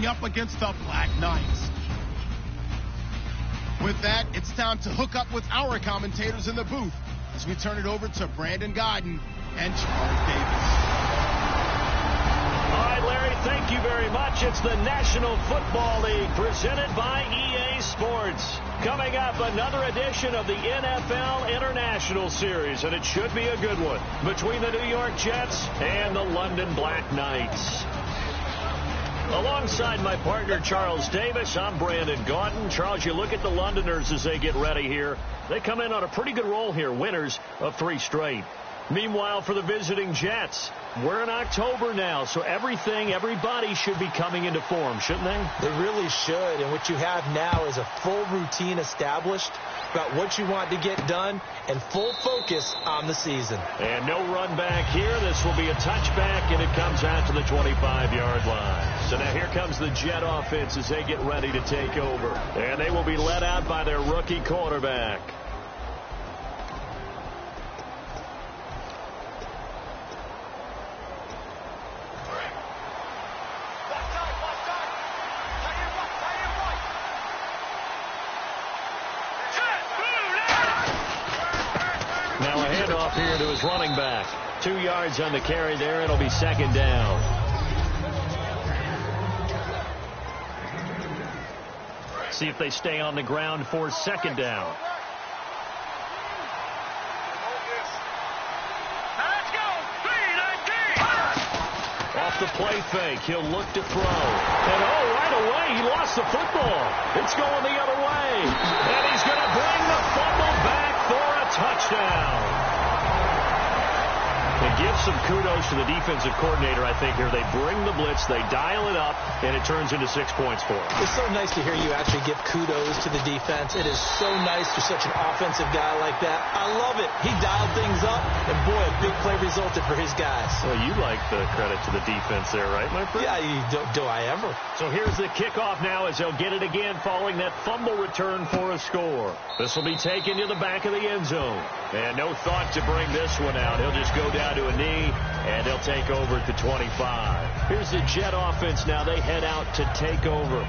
up against the Black Knights. With that, it's time to hook up with our commentators in the booth as we turn it over to Brandon Godden and Charles Davis. All right, Larry, thank you very much. It's the National Football League presented by EA Sports. Coming up, another edition of the NFL International Series, and it should be a good one, between the New York Jets and the London Black Knights. Alongside my partner, Charles Davis, I'm Brandon Godden. Charles, you look at the Londoners as they get ready here. They come in on a pretty good roll here, winners of 3 straight. Meanwhile, for the visiting Jets, we're in October now, so everybody should be coming into form, shouldn't they? They really should, and what you have now is a full routine established about what you want to get done and full focus on the season. And no run back here. This will be a touchback, and it comes out to the 25-yard line. So now here comes the Jet offense as they get ready to take over. And they will be led out by their rookie quarterback. Here to his running back. 2 yards on the carry there. It'll be second down. See if they stay on the ground for second down. Off the play fake. He'll look to throw. And right away, he lost the football. It's going the other way. And he's going to bring the fumble back for a touchdown. And give some kudos to the defensive coordinator, I think, here. They bring the blitz, they dial it up, and it turns into 6 points for them. It's so nice to hear you actually give kudos to the defense. It is so nice for such an offensive guy like that. I love it. He dialed things up, and boy, a big play resulted for his guys. Well, you like the credit to the defense there, right, my friend? Yeah, do I ever. So here's the kickoff now as they'll get it again following that fumble return for a score. This will be taken to the back of the end zone. And no thought to bring this one out. He'll just go down to a knee, and they'll take over at the 25. Here's the Jet offense now. They head out to take over.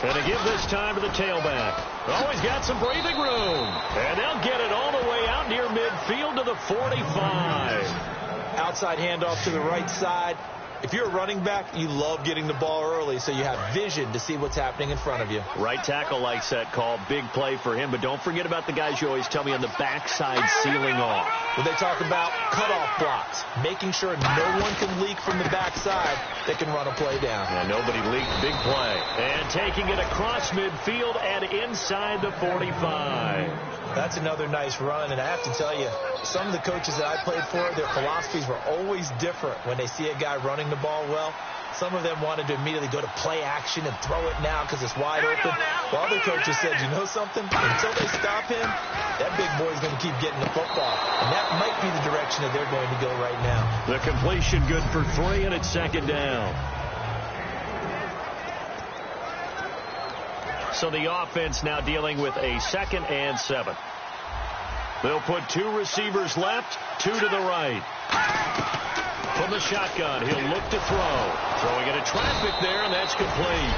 And to give this time to the tailback. Always got some breathing room. And they'll get it all the way out near midfield to the 45. Outside handoff to the right side. If you're a running back, you love getting the ball early so you have vision to see what's happening in front of you. Right tackle likes that call. Big play for him. But don't forget about the guys you always tell me on the backside sealing off. When they talk about cutoff blocks, making sure no one can leak from the backside that can run a play down. Yeah, nobody leaked. Big play. And taking it across midfield and inside the 45. That's another nice run, and I have to tell you, some of the coaches that I played for, their philosophies were always different when they see a guy running the ball well. Some of them wanted to immediately go to play action and throw it now because it's wide open. While other coaches said, you know something? Until they stop him, that big boy's going to keep getting the football. And that might be the direction that they're going to go right now. The completion good for 3, and it's second down. So the offense now dealing with a 2nd and 7. They'll put 2 receivers left, 2 to the right. From the shotgun, he'll look to throw. Throwing into traffic there, and that's complete.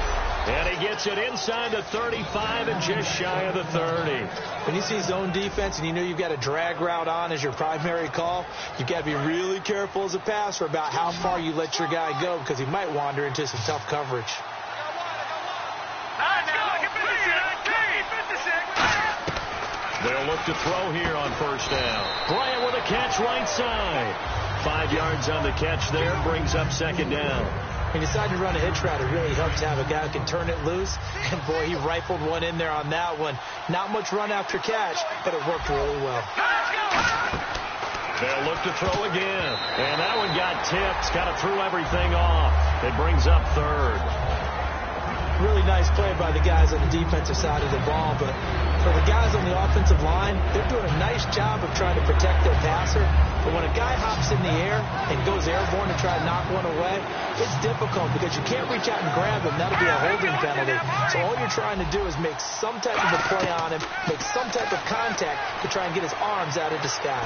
And he gets it inside the 35 and just shy of the 30. When you see zone defense and you know you've got a drag route on as your primary call, you've got to be really careful as a passer about how far you let your guy go because he might wander into some tough coverage. They'll look to throw here on first down. Bryant with a catch right side. 5 yards on the catch there. Brings up second down. He decided to run a hitch route. It really helps to have a guy who can turn it loose. And, boy, he rifled one in there on that one. Not much run after catch, but it worked really well. They'll look to throw again. And that one got tipped. Kind of threw everything off. It brings up third. Really nice play by the guys on the defensive side of the ball, but for the guys on the offensive line, they're doing a nice job of trying to protect their passer. But when a guy hops in the air and goes airborne to try to knock one away, it's difficult because you can't reach out and grab him. That'll be a holding penalty. So all you're trying to do is make some type of a play on him, make some type of contact to try and get his arms out of the sky.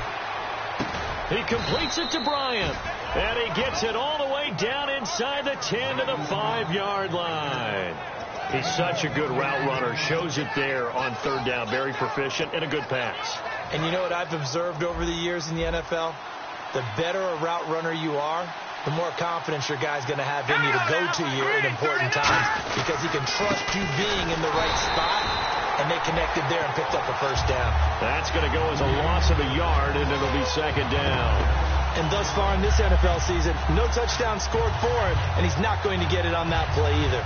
He completes it to Bryant, and he gets it all the way down inside the 10 to the 5-yard line. He's such a good route runner. Shows it there on third down. Very proficient and a good pass. And you know what I've observed over the years in the NFL? The better a route runner you are, the more confidence your guy's going to have in you to go to you in important times because he can trust you being in the right spot, and they connected there and picked up a first down. That's going to go as a loss of a yard, and it'll be second down. And thus far in this NFL season, no touchdown scored for him, and he's not going to get it on that play either.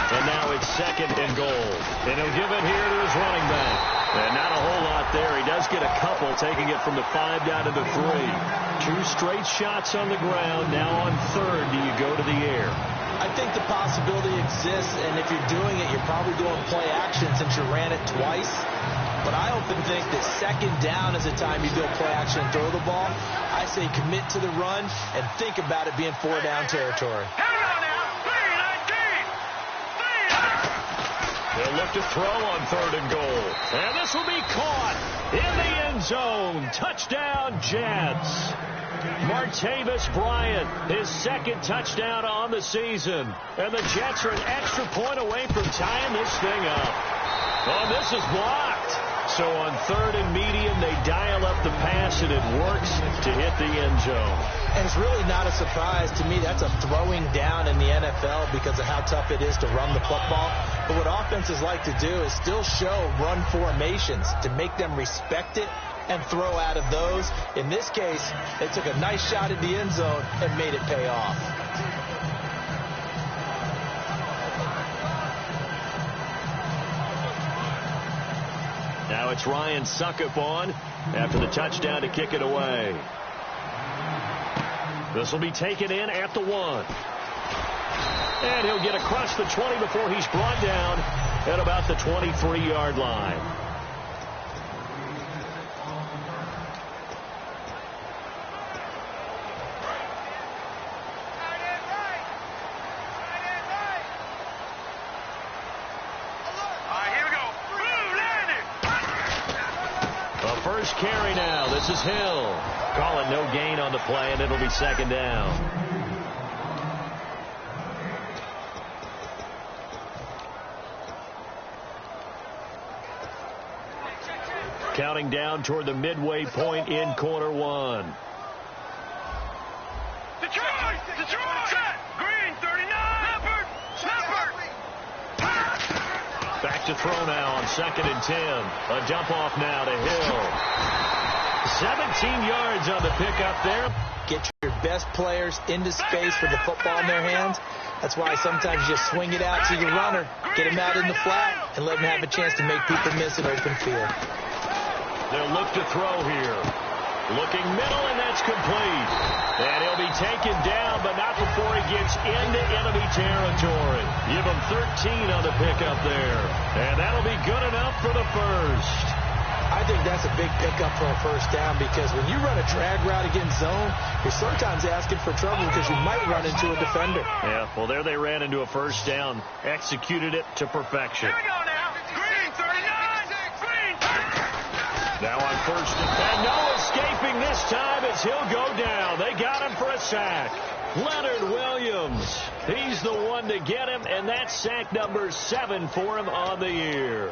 And now it's second and goal. And he'll give it here to his running back. And not a whole lot there. He does get a couple, taking it from the 5 down to the 3. 2 straight shots on the ground. Now on third, do you go to the air? I think the possibility exists, and if you're doing it, you're probably going play action since you ran it twice. But I often think that second down is the time you go play action and throw the ball. I say commit to the run and think about it being 4-down territory. They'll look to throw on third and goal. And this will be caught in the end zone. Touchdown, Jets. Martavis Bryant, his second touchdown on the season. And the Jets are an extra point away from tying this thing up. Oh, this is blocked. So on third and medium, they dial up the pass, and it works to hit the end zone. And it's really not a surprise to me. That's a throwing down in the NFL because of how tough it is to run the football. But what offenses like to do is still show run formations to make them respect it and throw out of those. In this case, they took a nice shot at the end zone and made it pay off. Now it's Ryan Suckup on after the touchdown to kick it away. This will be taken in at the 1. And he'll get across the 20 before he's brought down at about the 23-yard line. First carry now. This is Hill. Call it no gain on the play, and it'll be second down. Counting down toward the midway point in quarter 1. Detroit! Green, 39! Snapper! Back to throw now on second and 10. A dump off now to Hill. 17 yards on the pickup there. Get your best players into space with the football in their hands. That's why sometimes you just swing it out to the runner, get him out in the flat, and let him have a chance to make people miss an open field. They'll look to throw here. Looking middle, and that's complete. And he'll be taken down, but not before he gets into enemy territory. Give him 13 on the pickup there. And that'll be good enough for the first. I think that's a big pickup for a first down because when you run a drag route against zone, you're sometimes asking for trouble because you might run into a defender. Yeah, well, there they ran into a first down. Executed it to perfection. Here we go now. Green, 39! Green! Now on first and no escaping this time as he'll go down. They got him for a sack. Leonard Williams, he's the one to get him, and that's sack number 7 for him on the year.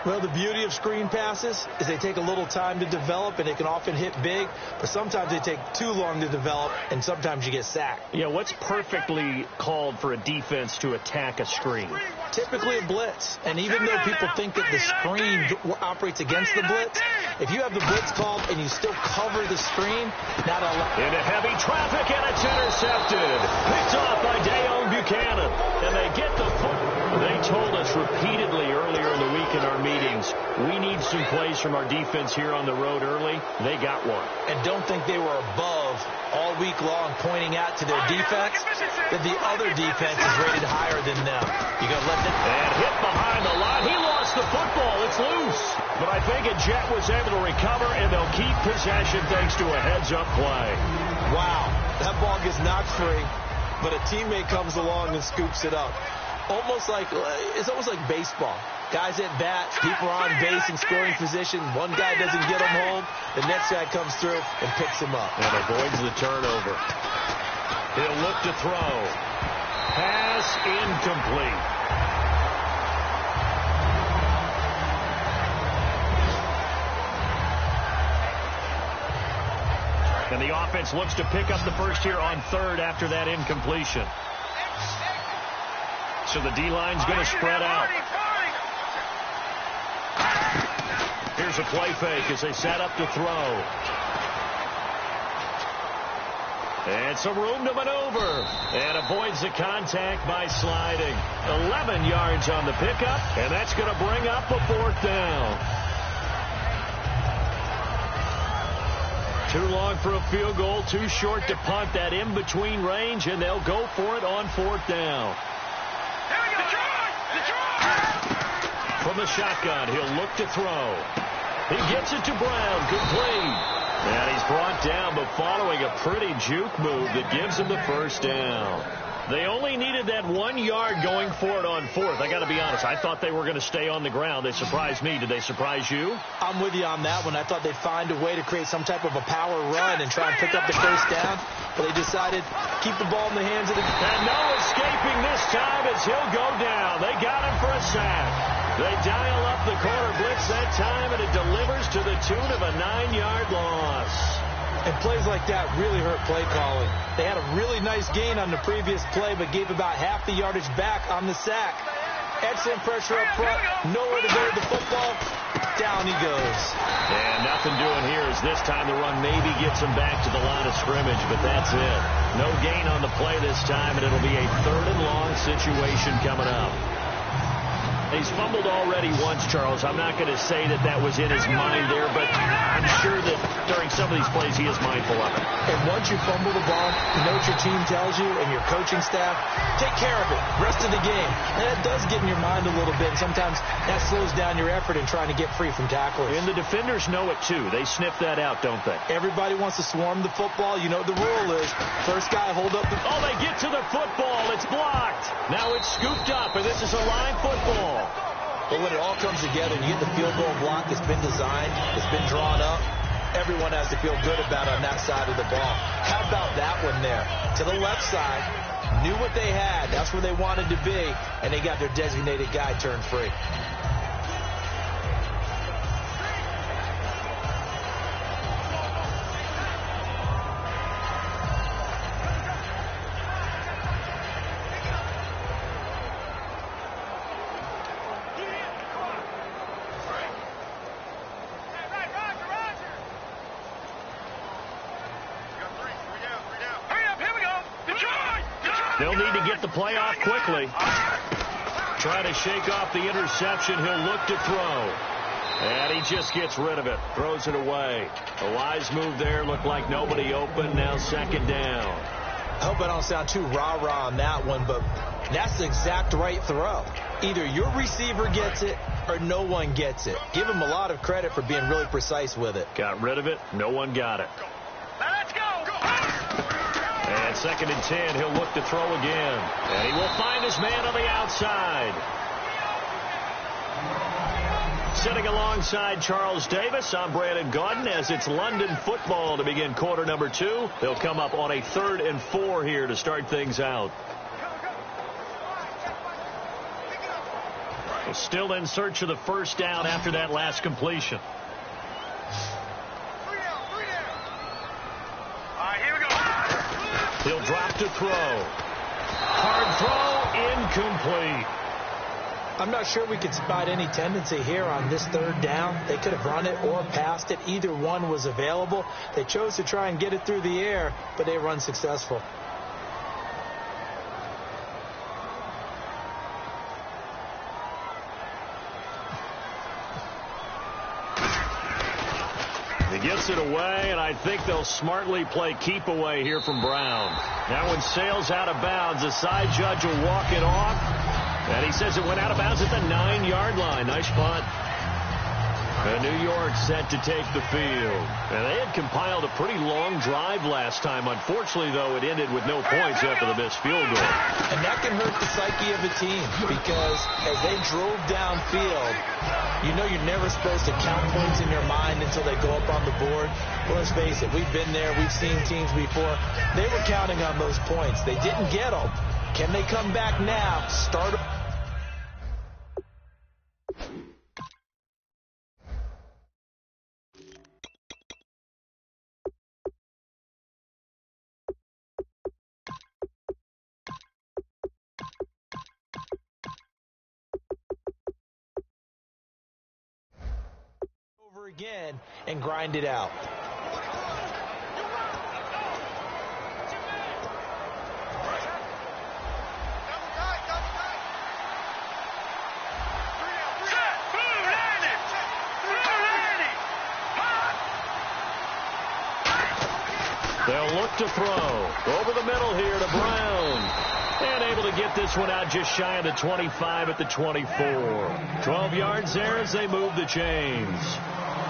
Well, the beauty of screen passes is they take a little time to develop, and they can often hit big, but sometimes they take too long to develop, and sometimes you get sacked. Yeah, what's perfectly called for a defense to attack a screen? Typically a blitz, and even though people think that the screen operates against the blitz, if you have the blitz called and you still cover the screen, not a lot. Into heavy traffic, and it's intercepted. Picked off by Dayon Buchanan, and they get the foot. They told us repeatedly earlier in the week in our meetings. We need some plays from our defense here on the road early. They got one. And don't think they were above all week long pointing out to their defense that the other defense is rated higher than them. You got to let them... And hit behind the line. He lost the football. It's loose. But I think a Jet was able to recover, and they'll keep possession thanks to a heads-up play. Wow, that ball gets knocked free, but a teammate comes along and scoops it up. It's almost like baseball. Guys at bat, people are on base in scoring position. One guy doesn't get him home. The next guy comes through and picks him up. And avoids the turnover. He'll look to throw. Pass incomplete. And the offense looks to pick up the first here on third after that incompletion. So the D-line's going to spread out. Here's a play fake as they set up to throw. And some room to maneuver. And avoids the contact by sliding. 11 yards on the pickup. And that's going to bring up a fourth down. Too long for a field goal. Too short to punt. That in-between range. And they'll go for it on fourth down. From the shotgun, he'll look to throw. He gets it to Brown, complete. And he's brought down, but following a pretty juke move that gives him the first down. They only needed that 1 yard going for it on fourth. I got to be honest, I thought they were going to stay on the ground. They surprised me. Did they surprise you? I'm with you on that one. I thought they'd find a way to create some type of a power run and try and pick up the first down. But they decided to keep the ball in the hands of the... And no escaping this time as he'll go down. They got him for a sack. They dial up the corner blitz that time, and it delivers to the tune of a 9-yard loss. And plays like that really hurt play calling. They had a really nice gain on the previous play, but gave about half the yardage back on the sack. Excellent pressure up front. Nowhere to go with the football. Down he goes. And nothing doing here as this time the run maybe gets him back to the line of scrimmage, but that's it. No gain on the play this time, and it'll be a 3rd and long situation coming up. He's fumbled already once, Charles. I'm not going to say that that was in his mind there, but I'm sure that during some of these plays he is mindful of it. And once you fumble the ball, you know what your team tells you and your coaching staff, take care of it, rest of the game. And that does get in your mind a little bit, and sometimes that slows down your effort in trying to get free from tacklers. And the defenders know it, too. They sniff that out, don't they? Everybody wants to swarm the football. You know what the rule is. First guy, hold up the... Oh, they get to the football. It's blocked. Now it's scooped up, and this is a line football. But when it all comes together and you get the field goal block that's been designed, that's been drawn up, everyone has to feel good about on that side of the ball. How about that one there? To the left side, knew what they had. That's where they wanted to be, and they got their designated guy turned free. They'll need to get the play off quickly. Try to shake off the interception. He'll look to throw. And he just gets rid of it. Throws it away. A wise move there. Looked like nobody open. Now 2nd down. I hope I don't sound too rah-rah on that one, but that's the exact right throw. Either your receiver gets it or no one gets it. Give him a lot of credit for being really precise with it. Got rid of it. No one got it. Let's go. And 2nd and 10, he'll look to throw again. And he will find his man on the outside. Sitting alongside Charles Davis, I'm Brandon Gaudin as it's London football to begin quarter number 2. They'll come up on a 3rd and 4 here to start things out. Still in search of the first down after that last completion. He'll drop to throw. Hard throw, incomplete. I'm not sure we could spot any tendency here on this 3rd down. They could have run it or passed it. Either one was available. They chose to try and get it through the air, but they were unsuccessful. away, and I think they'll smartly play keep away here from Brown. That one sails out of bounds. The side judge will walk it off, and he says it went out of bounds at the 9-yard line. Nice punt. And New York set to take the field. And they had compiled a pretty long drive last time. Unfortunately, though, it ended with no points after the missed field goal. And that can hurt the psyche of a team because as they drove downfield, you know you're never supposed to count points in your mind until they go up on the board. Well, let's face it, we've been there. We've seen teams before. They were counting on those points. They didn't get them. Can they come back now? Start. Again and grind it out. They'll look to throw over the middle here to Brown. And able to get this one out just shy of the 25 at the 24. 12 yards there as they move the chains.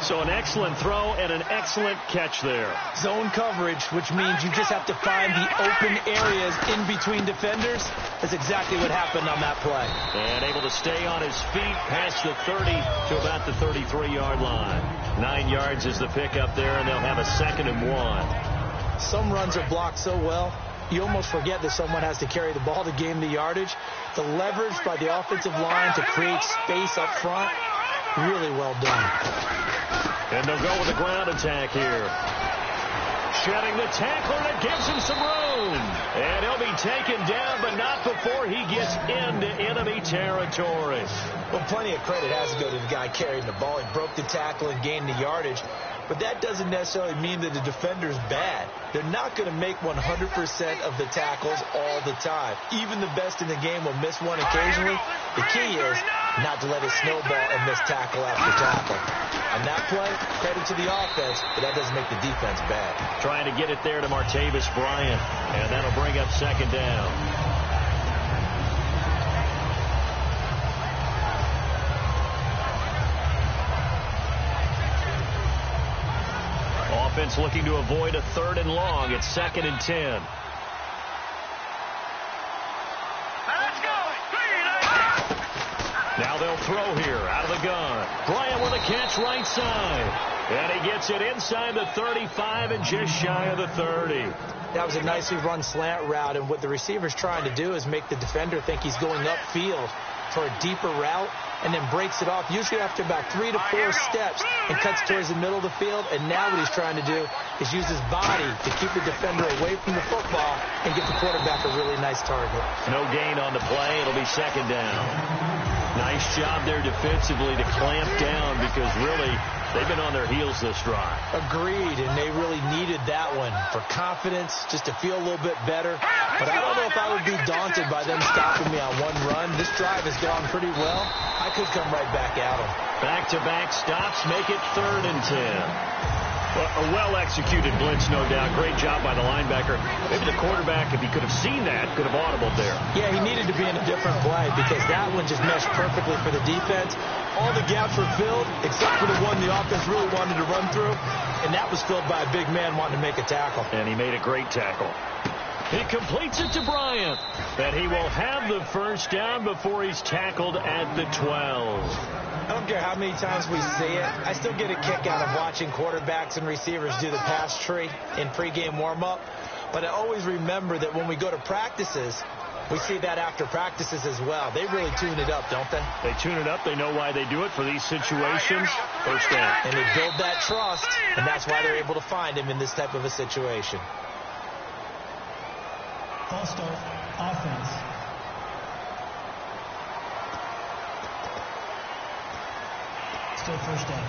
So an excellent throw and an excellent catch there. Zone coverage, which means you just have to find the open areas in between defenders. That's exactly what happened on that play. And able to stay on his feet past the 30 to about the 33-yard line. 9 yards is the pickup there, and they'll have a 2nd and 1. Some runs are blocked so well, you almost forget that someone has to carry the ball to gain the yardage. The leverage by the offensive line to create space up front, really well done. And they'll go with a ground attack here. Shedding the tackler, and it gives him some room. And he'll be taken down, but not before he gets into enemy territory. Well, plenty of credit has to go to the guy carrying the ball. He broke the tackle and gained the yardage. But that doesn't necessarily mean that the defender's bad. They're not going to make 100% of the tackles all the time. Even the best in the game will miss one occasionally. The key is not to let it snowball and miss tackle after tackle. On that play, credit to the offense, but that doesn't make the defense bad. Trying to get it there to Martavis Bryant, and that'll bring up 2nd down. Offense looking to avoid a 3rd and long. It's 2nd and 10. Let's go. Now they'll throw here out of the gun. Bryant with a catch right side. And he gets it inside the 35 and just shy of the 30. That was a nicely run slant route, and what the receiver's trying to do is make the defender think he's going upfield for a deeper route, and then breaks it off, usually after about 3 to 4 steps, and cuts towards the middle of the field. And now what he's trying to do is use his body to keep the defender away from the football and get the quarterback a really nice target. No gain on the play. It'll be 2nd down. Nice job there defensively to clamp down, because really they've been on their heels this drive. Agreed, and they really needed that one for confidence, just to feel a little bit better. But I don't know if I would be daunted by them stopping me on one run. This drive has gone pretty well. I could come right back at them. Back-to-back stops make it 3rd and 10. Well, a well-executed blitz, no doubt. Great job by the linebacker. Maybe the quarterback, if he could have seen that, could have audibled there. Yeah, he needed to be in a different play, because that one just meshed perfectly for the defense. All the gaps were filled, except for the one the offense really wanted to run through, and that was filled by a big man wanting to make a tackle. And he made a great tackle. He completes it to Bryant, and he will have the 1st down before he's tackled at the 12. I don't care how many times we see it. I still get a kick out of watching quarterbacks and receivers do the pass tree in pregame warm-up. But I always remember that when we go to practices, we see that after practices as well. They really tune it up, don't they? They tune it up. They know why they do it for these situations. 1st down. And they build that trust, and that's why they're able to find him in this type of a situation. False start, offense. Still 1st down.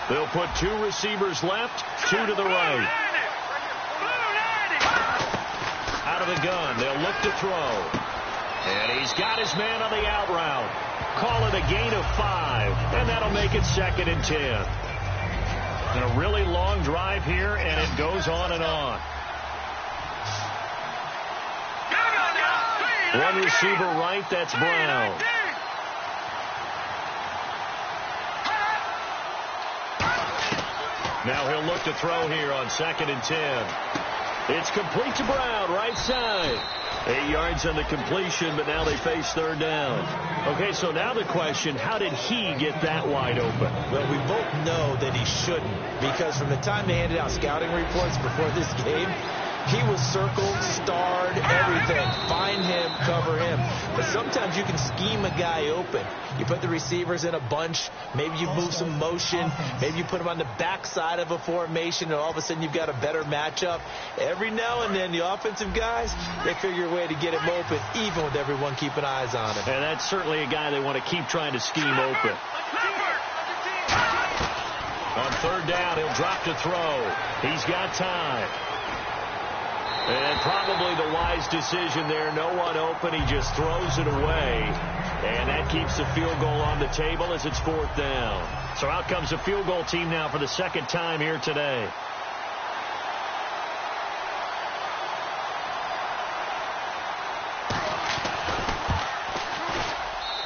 They'll put 2 receivers left, 2 to the right. Out of the gun, they'll look to throw. And he's got his man on the out route. Call it a gain of 5, and that'll make it 2nd and 10. And a really long drive here, and it goes on and on. One receiver right, that's Brown. Now he'll look to throw here on 2nd and 10. It's complete to Brown, right side. 8 yards on the completion, but now they face 3rd down. Okay, so now the question, how did he get that wide open? Well, we both know that he shouldn't, because from the time they handed out scouting reports before this game, he was circled, starred, everything. Find him, cover him. But sometimes you can scheme a guy open. You put the receivers in a bunch. Maybe you move some motion. Maybe you put him on the backside of a formation, and all of a sudden you've got a better matchup. Every now and then, the offensive guys, they figure a way to get him open, even with everyone keeping eyes on him. And that's certainly a guy they want to keep trying to scheme open. On 3rd down, he'll drop to throw. He's got time. And probably the wise decision there. No one open. He just throws it away. And that keeps the field goal on the table as it's 4th down. So out comes the field goal team now for the 2nd time here today.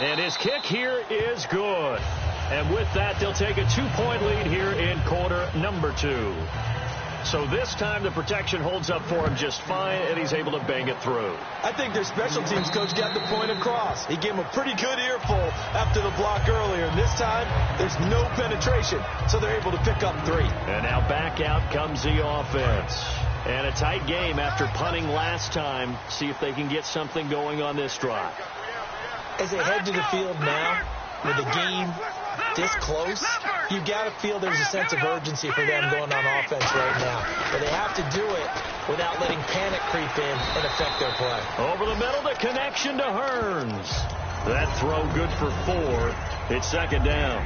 And his kick here is good. And with that, they'll take a 2-point lead here in quarter number 2. So this time the protection holds up for him just fine, and he's able to bang it through. I think their special teams coach got the point across. He gave him a pretty good earful after the block earlier, and this time there's no penetration, so they're able to pick up 3. And now back out comes the offense. And a tight game after punting last time. See if they can get something going on this drive. As they head to the field now, with the game this close, you got to feel there's a sense of urgency for them going on offense right now. But they have to do it without letting panic creep in and affect their play. Over the middle, the connection to Hearns. That throw good for 4. It's 2nd down.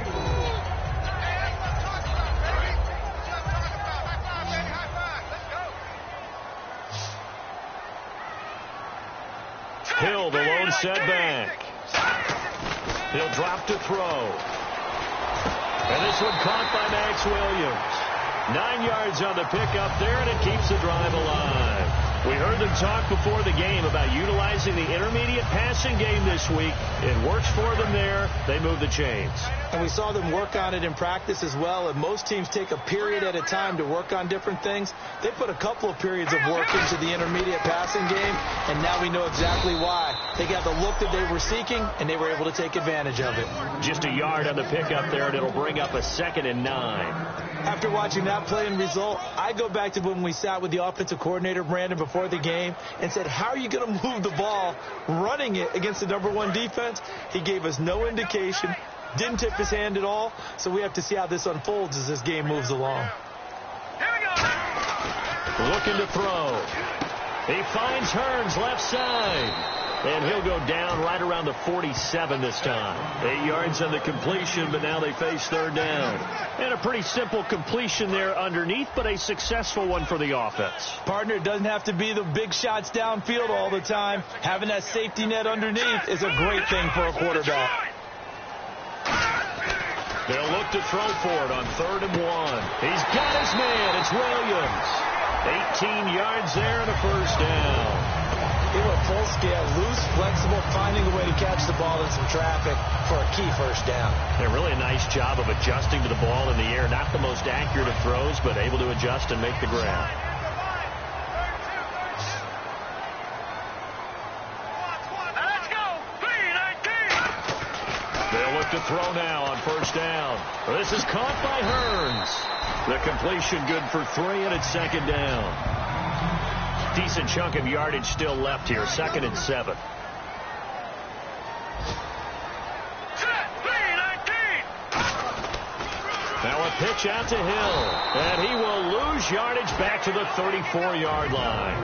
Hill, the lone setback. He'll drop to throw. And this one caught by Max Williams. 9 yards on the pickup there, and it keeps the drive alive. We heard them talk before the game about utilizing the intermediate passing game this week. It works for them there. They move the chains. And we saw them work on it in practice as well. And most teams take a period at a time to work on different things. They put a couple of periods of work into the intermediate passing game, and now we know exactly why. They got the look that they were seeking, and they were able to take advantage of it. Just a yard on the pickup there, and it'll bring up a 2nd and 9. After watching that play and result, I go back to when we sat with the offensive coordinator, Brandon, before the game and said, how are you going to move the ball running it against the #1 defense? He gave us no indication, didn't tip his hand at all, so we have to see how this unfolds as this game moves along. Looking to throw. He finds Hearns left side. And he'll go down right around the 47 this time. 8 yards on the completion, but now they face 3rd down. And a pretty simple completion there underneath, but a successful one for the offense. Partner, it doesn't have to be the big shots downfield all the time. Having that safety net underneath is a great thing for a quarterback. They'll look to throw for it on 3rd and 1. He's got his man. It's Williams. 18 yards there and a 1st down. They were full scale, loose, flexible, finding a way to catch the ball in some traffic for a key 1st down. Yeah, really a nice job of adjusting to the ball in the air. Not the most accurate of throws, but able to adjust and make the grab. Let's go. 3-19. They'll look to throw now on 1st down. This is caught by Hearns. The completion good for 3, and it's 2nd down. Decent chunk of yardage still left here. 2nd and 7. Now a pitch out to Hill. And he will lose yardage back to the 34-yard line.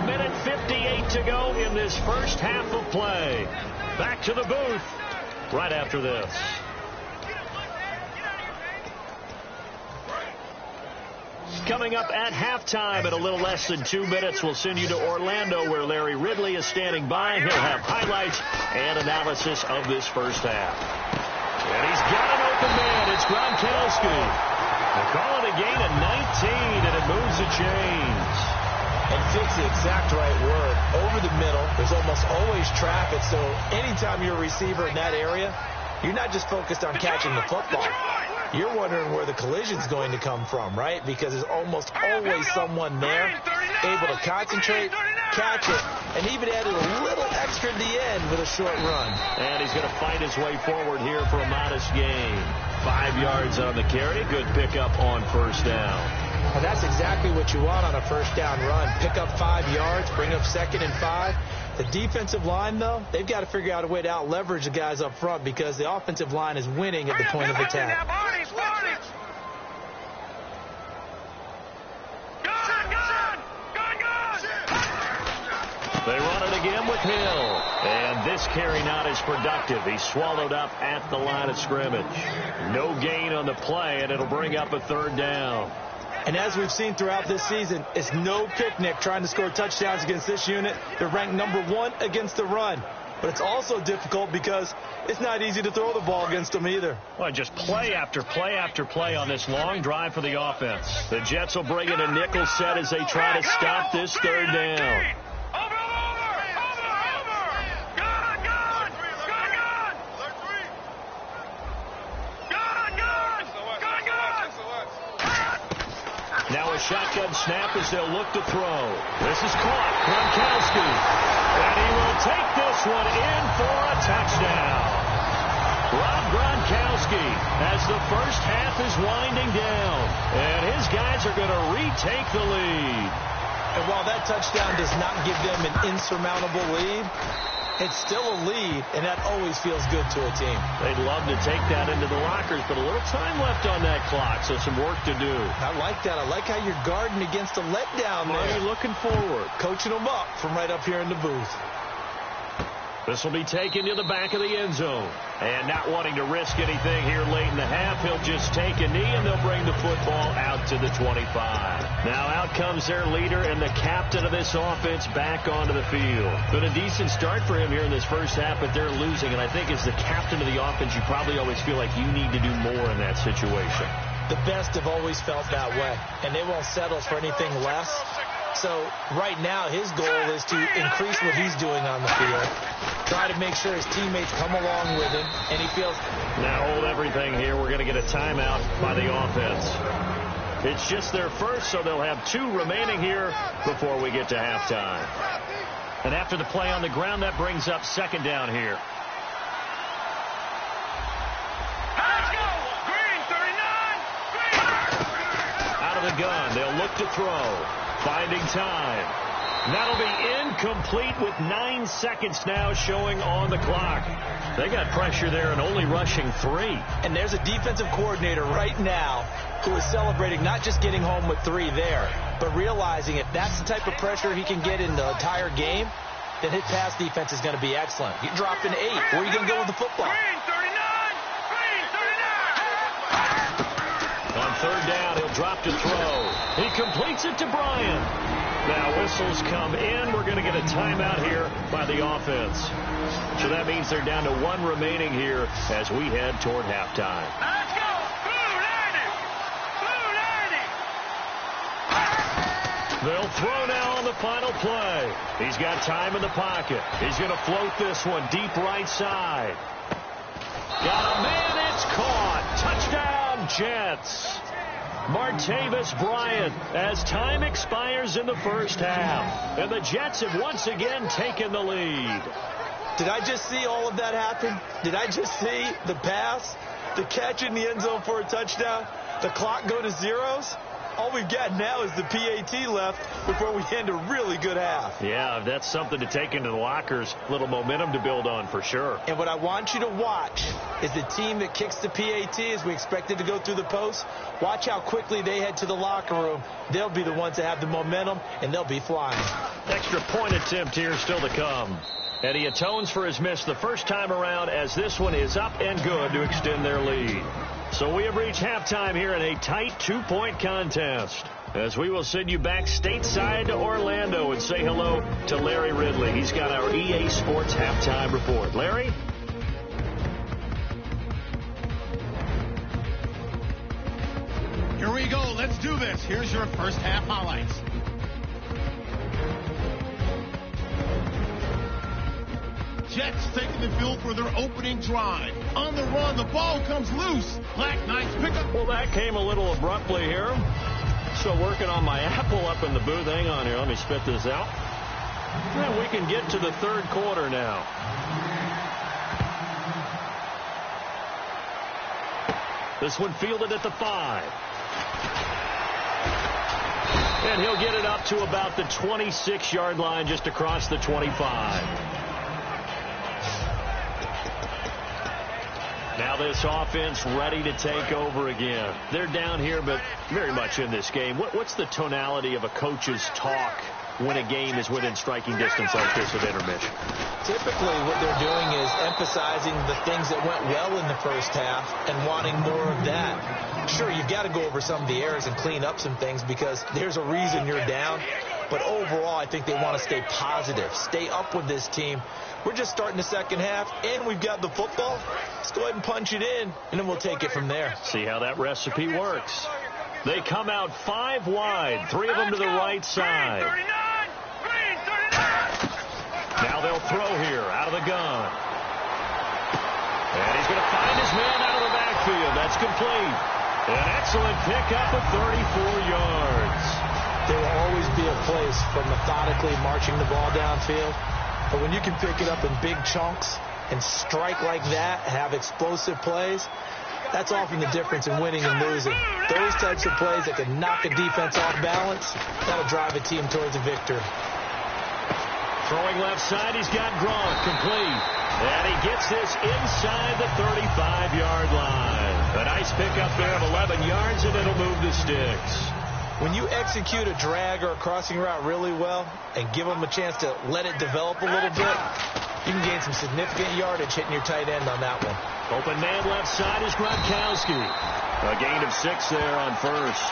1:58 to go in this first half of play. Back to the booth right after this. coming up at halftime in a little less than 2 minutes. We'll send you to Orlando, where Larry Ridley is standing by. He'll have highlights and analysis of this first half. And he's got an open man. It's Gronkowski. They call it a gain of 19, and it moves the chains. And fits the exact right word. Over the middle, there's almost always traffic, so anytime you're a receiver in that area, you're not just focused on catching the football. You're wondering where the collision's going to come from, right? Because there's almost always someone there able to concentrate, catch it, and even added a little extra at the end with a short run. And he's going to fight his way forward here for a modest gain. 5 yards on the carry. Good pickup on first down. Well, that's exactly what you want on a first down run. Pick up 5 yards, bring up 2nd and 5. The defensive line, though, they've got to figure out a way to out-leverage the guys up front because the offensive line is winning at the point of attack. They run it again with Hill. And this carry not as productive. He's swallowed up at the line of scrimmage. No gain on the play, and it'll bring up a 3rd down. And as we've seen throughout this season, it's no picnic trying to score touchdowns against this unit. They're ranked #1 against the run. But it's also difficult because it's not easy to throw the ball against them either. Well, just play after play after play on this long drive for the offense. The Jets will bring in a nickel set as they try to stop this 3rd down. Now a shotgun snap as they'll look to throw. This is caught. Gronkowski. And he will take this one in for a touchdown. Rob Gronkowski as the first half is winding down. And his guys are going to retake the lead. And while that touchdown does not give them an insurmountable lead, it's still a lead, and that always feels good to a team. They'd love to take that into the lockers, but a little time left on that clock, so some work to do. I like that. I like how you're guarding against a letdown there. Money looking forward. Coaching them up from right up here in the booth. This will be taken to the back of the end zone. And not wanting to risk anything here late in the half, he'll just take a knee, and they'll bring the football out to the 25. Now out comes their leader and the captain of this offense back onto the field. Been a decent start for him here in this first half, but they're losing. And I think as the captain of the offense, you probably always feel like you need to do more in that situation. The best have always felt that way, and they won't settle for anything less. So right now his goal is to increase what he's doing on the field, try to make sure his teammates come along with him, and he feels... Now hold everything here. We're going to get a timeout by the offense. It's just their first, so they'll have 2 remaining here before we get to halftime. And after the play on the ground, that brings up 2nd down here. Out of the gun, they'll look to throw. Finding time. That'll be incomplete with 9 seconds now showing on the clock. They got pressure there and only rushing 3. And there's a defensive coordinator right now who is celebrating not just getting home with 3 there, but realizing if that's the type of pressure he can get in the entire game, then his pass defense is going to be excellent. You drop an 8. Where are you going to go with the football? On 3rd down, he'll drop to throw. He completes it to Bryant. Now whistles come in. We're going to get a timeout here by the offense. So that means they're down to 1 remaining here as we head toward halftime. Let's go! Blue 90! They'll throw now on the final play. He's got time in the pocket. He's going to float this one deep right side. Got a man. It's caught. Touchdown, Jets. Martavis Bryant as time expires in the first half. And the Jets have once again taken the lead. Did I just see all of that happen? Did I just see the pass, the catch in the end zone for a touchdown, the clock go to zeros? All we've got now is the PAT left before we end a really good half. Yeah, that's something to take into the lockers. A little momentum to build on for sure. And what I want you to watch is the team that kicks the PAT as we expect it to go through the post. Watch how quickly they head to the locker room. They'll be the ones that have the momentum, and they'll be flying. Extra point attempt here still to come. And he atones for his miss the first time around as this one is up and good to extend their lead. So we have reached halftime here in a tight 2-point contest. As we will send you back stateside to Orlando and say hello to Larry Ridley. He's got our EA Sports halftime report. Larry? Here we go. Let's do this. Here's your first half highlights. Jets taking the field for their opening drive. On the run, the ball comes loose. Black Knights pick up. Well, that came a little abruptly here. Still working on my apple up in the booth. Hang on here. Let me spit this out. And we can get to the third quarter now. This one fielded at the 5. And he'll get it up to about the 26-yard line, just across the 25. Now this offense ready to take over again. They're down here, but very much in this game. What's the tonality of a coach's talk when a game is within striking distance like this at intermission? Typically what they're doing is emphasizing the things that went well in the first half and wanting more of that. Sure, you've got to go over some of the errors and clean up some things because there's a reason you're down. But overall, I think they want to stay positive, stay up with this team. We're just starting the second half, and we've got the football. Let's go ahead and punch it in, and then we'll take it from there. See how that recipe works. They come out 5 wide, 3 of them to the right side. Now they'll throw here out of the gun. And he's going to find his man out of the backfield. That's complete. An excellent pickup of 34 yards. There will always be a place for methodically marching the ball downfield. But when you can pick it up in big chunks and strike like that, have explosive plays, that's often the difference in winning and losing. Those types of plays that can knock a defense off balance, that'll drive a team towards a victory. Throwing left side, he's got Gronk complete. And he gets this inside the 35-yard line. A nice pickup there of 11 yards, and it'll move the sticks. When you execute a drag or a crossing route really well and give them a chance to let it develop a little bit, you can gain some significant yardage hitting your tight end on that one. Open man left side is Gronkowski. A gain of 6 there on first.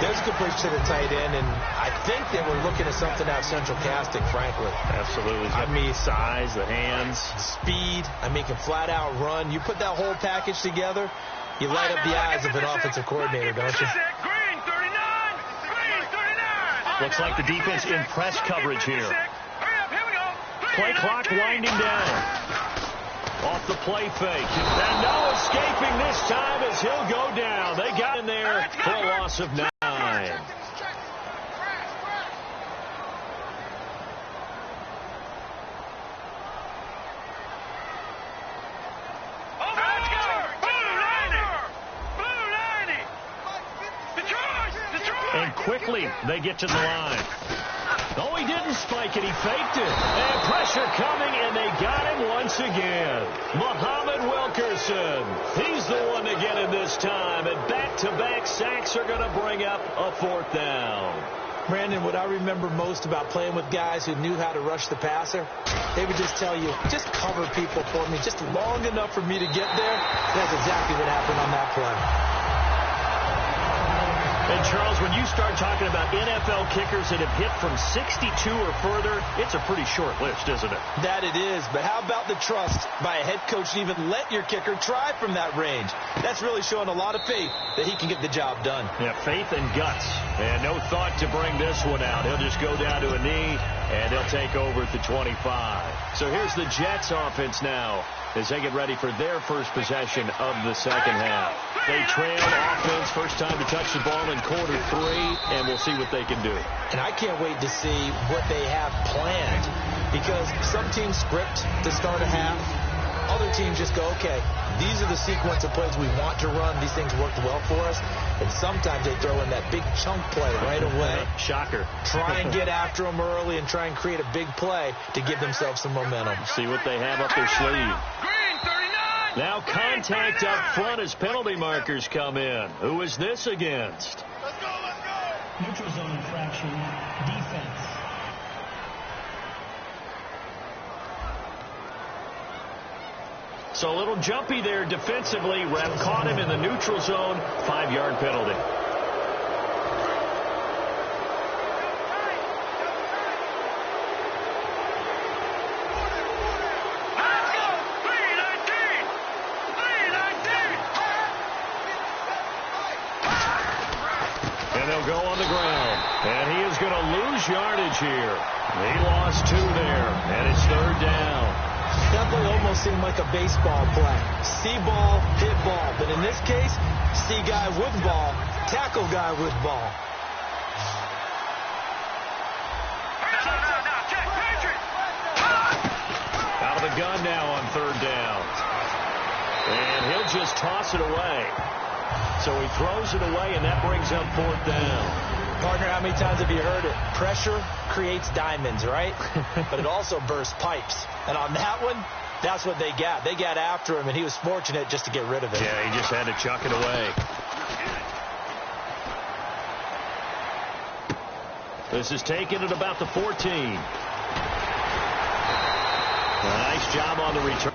There's a good push to the tight end, and I think they were looking at something out central casting, frankly. Absolutely. I mean, size, the hands. Speed. I mean, can flat out run. You put that whole package together, you light up the eyes of an offensive coordinator, don't you? Looks like the defense in press coverage here. Play clock winding down. Off the play fake. And no escaping this time as he'll go down. They got in there for a loss of 9. And quickly they get to the line. Oh, he didn't spike it. He faked it. And pressure coming, and they got him once again. Muhammad Wilkerson. He's the one to get him this time. And back-to-back sacks are going to bring up a 4th down. Brandon, what I remember most about playing with guys who knew how to rush the passer, they would just tell you, just cover people for me just long enough for me to get there. That's exactly what happened on that play. And, Charles, when you start talking about NFL kickers that have hit from 62 or further, it's a pretty short list, isn't it? That it is. But how about the trust by a head coach to even let your kicker try from that range? That's really showing a lot of faith that he can get the job done. Yeah, faith and guts. And no thought to bring this one out. He'll just go down to a knee, and he'll take over at the 25. So here's the Jets offense now as they get ready for their first possession of the second half. They trail offense, first time to touch the ball in quarter 3, and we'll see what they can do. And I can't wait to see what they have planned, because some teams script to start a half. Other teams just go, okay, these are the sequence of plays we want to run. These things worked well for us. And sometimes they throw in that big chunk play right away. Shocker. Try and get after them early and try and create a big play to give themselves some momentum. See what they have up their sleeve. Now contact up front as penalty markers come in. Who is this against? Let's go. Neutral zone infraction, defense. So a little jumpy there defensively. Ref caught him in the neutral zone. 5-yard penalty. yardage here. He lost 2 there, and it's 3rd down. That play almost seemed like a baseball play. See ball, hit ball. But in this case, see guy with ball, tackle guy with ball. Out of the gun now on 3rd down. And he'll just toss it away. So he throws it away, and that brings up 4th down. Partner, how many times have you heard it? Pressure creates diamonds, right? But it also bursts pipes. And on that one, that's what they got. They got after him, and he was fortunate just to get rid of it. Yeah, he just had to chuck it away. This is taken at about the 14. A nice job on the return.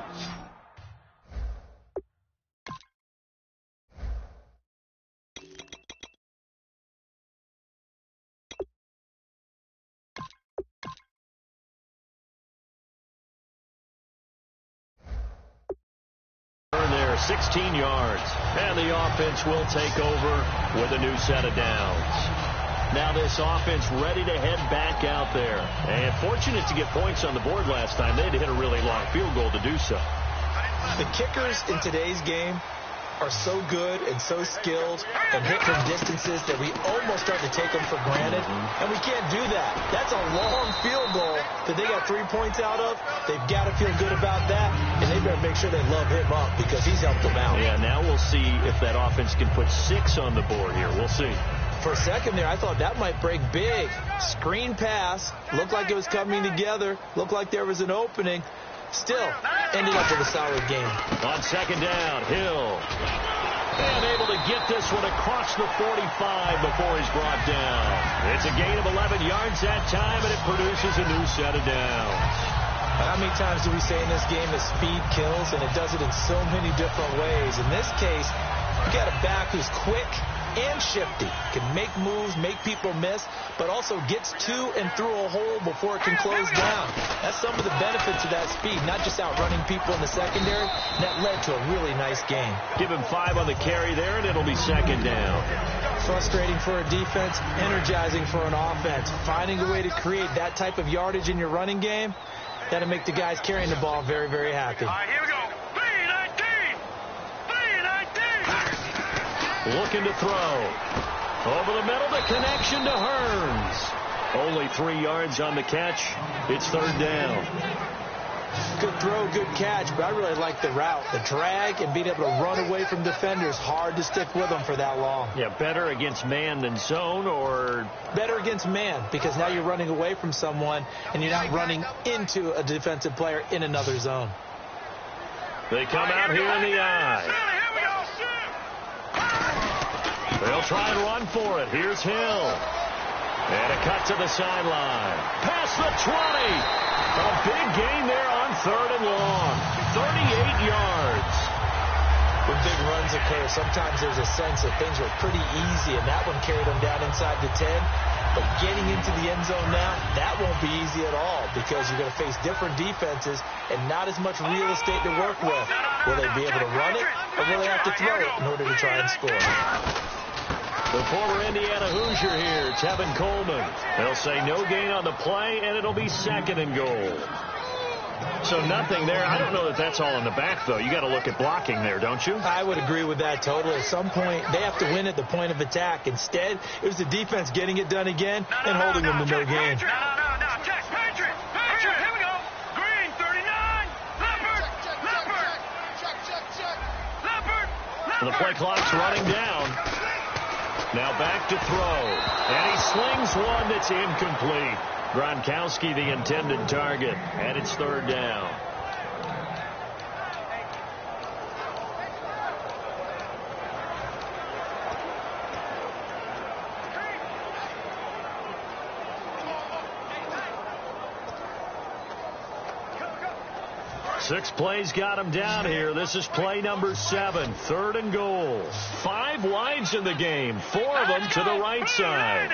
There, 16 yards. And the offense will take over with a new set of downs. Now this offense ready to head back out there. And fortunate to get points on the board last time. They had to hit a really long field goal to do so. The kickers in today's game are so good and so skilled and hit from distances that we almost start to take them for granted. And we can't do that. That's a long field goal that they got 3 points out of. They've got to feel good about that. And they better make sure they love him up because he's helped them out. Yeah, now we'll see if that offense can put 6 on the board here. We'll see. For a second there, I thought that might break big. Screen pass. Looked like it was coming together. Looked like there was an opening. Still, ended up with a solid game. On 2nd down, Hill. And able to get this one across the 45 before he's brought down. It's a gain of 11 yards that time, and it produces a new set of downs. How many times do we say in this game that speed kills, and it does it in so many different ways? In this case, you got a back who's quick and shifty, can make moves, make people miss, but also gets to and through a hole before it can close down. That's some of the benefits of that speed, not just outrunning people in the secondary. And that led to a really nice game. Give him 5 on the carry there, and it'll be 2nd down. Frustrating for a defense, energizing for an offense. Finding a way to create that type of yardage in your running game, that'll make the guys carrying the ball very, very happy. All right, here we go. 3-19. 3-19. Looking to throw. Over the middle, the connection to Hearns. Only 3 yards on the catch. It's 3rd down. Good throw, good catch, but I really like the route. The drag and being able to run away from defenders. Hard to stick with them for that long. Yeah, better against man than zone, or? Better against man, because now you're running away from someone and you're not running into a defensive player in another zone. They come out here in the eye. They'll try and run for it. Here's Hill. And a cut to the sideline. Past the 20. A big gain there on 3rd and long. 38 yards. When big runs occur, sometimes there's a sense that things were pretty easy, and that one carried them down inside the 10. But getting into the end zone now, that won't be easy at all because you're going to face different defenses and not as much real estate to work with. Will they be able to run it, or will they have to throw it in order to try and score? The former Indiana Hoosier here, Tevin Coleman. They'll say no gain on the play, and it'll be 2nd and goal. So nothing there. I don't know that that's all in the back, though. You got to look at blocking there, don't you? I would agree with that totally. At some point, they have to win at the point of attack. Instead, it was the defense getting it done again and holding them to no gain. Check, Patriot. Here we go. Green, 39. Leopard. The play clock's running down. Now back to throw. And he slings one that's incomplete. Gronkowski, the intended target. And it's 3rd down. Six plays got him down here. This is play number 7. 3rd and goal. 5 wides in the game. 4 of them to the right side.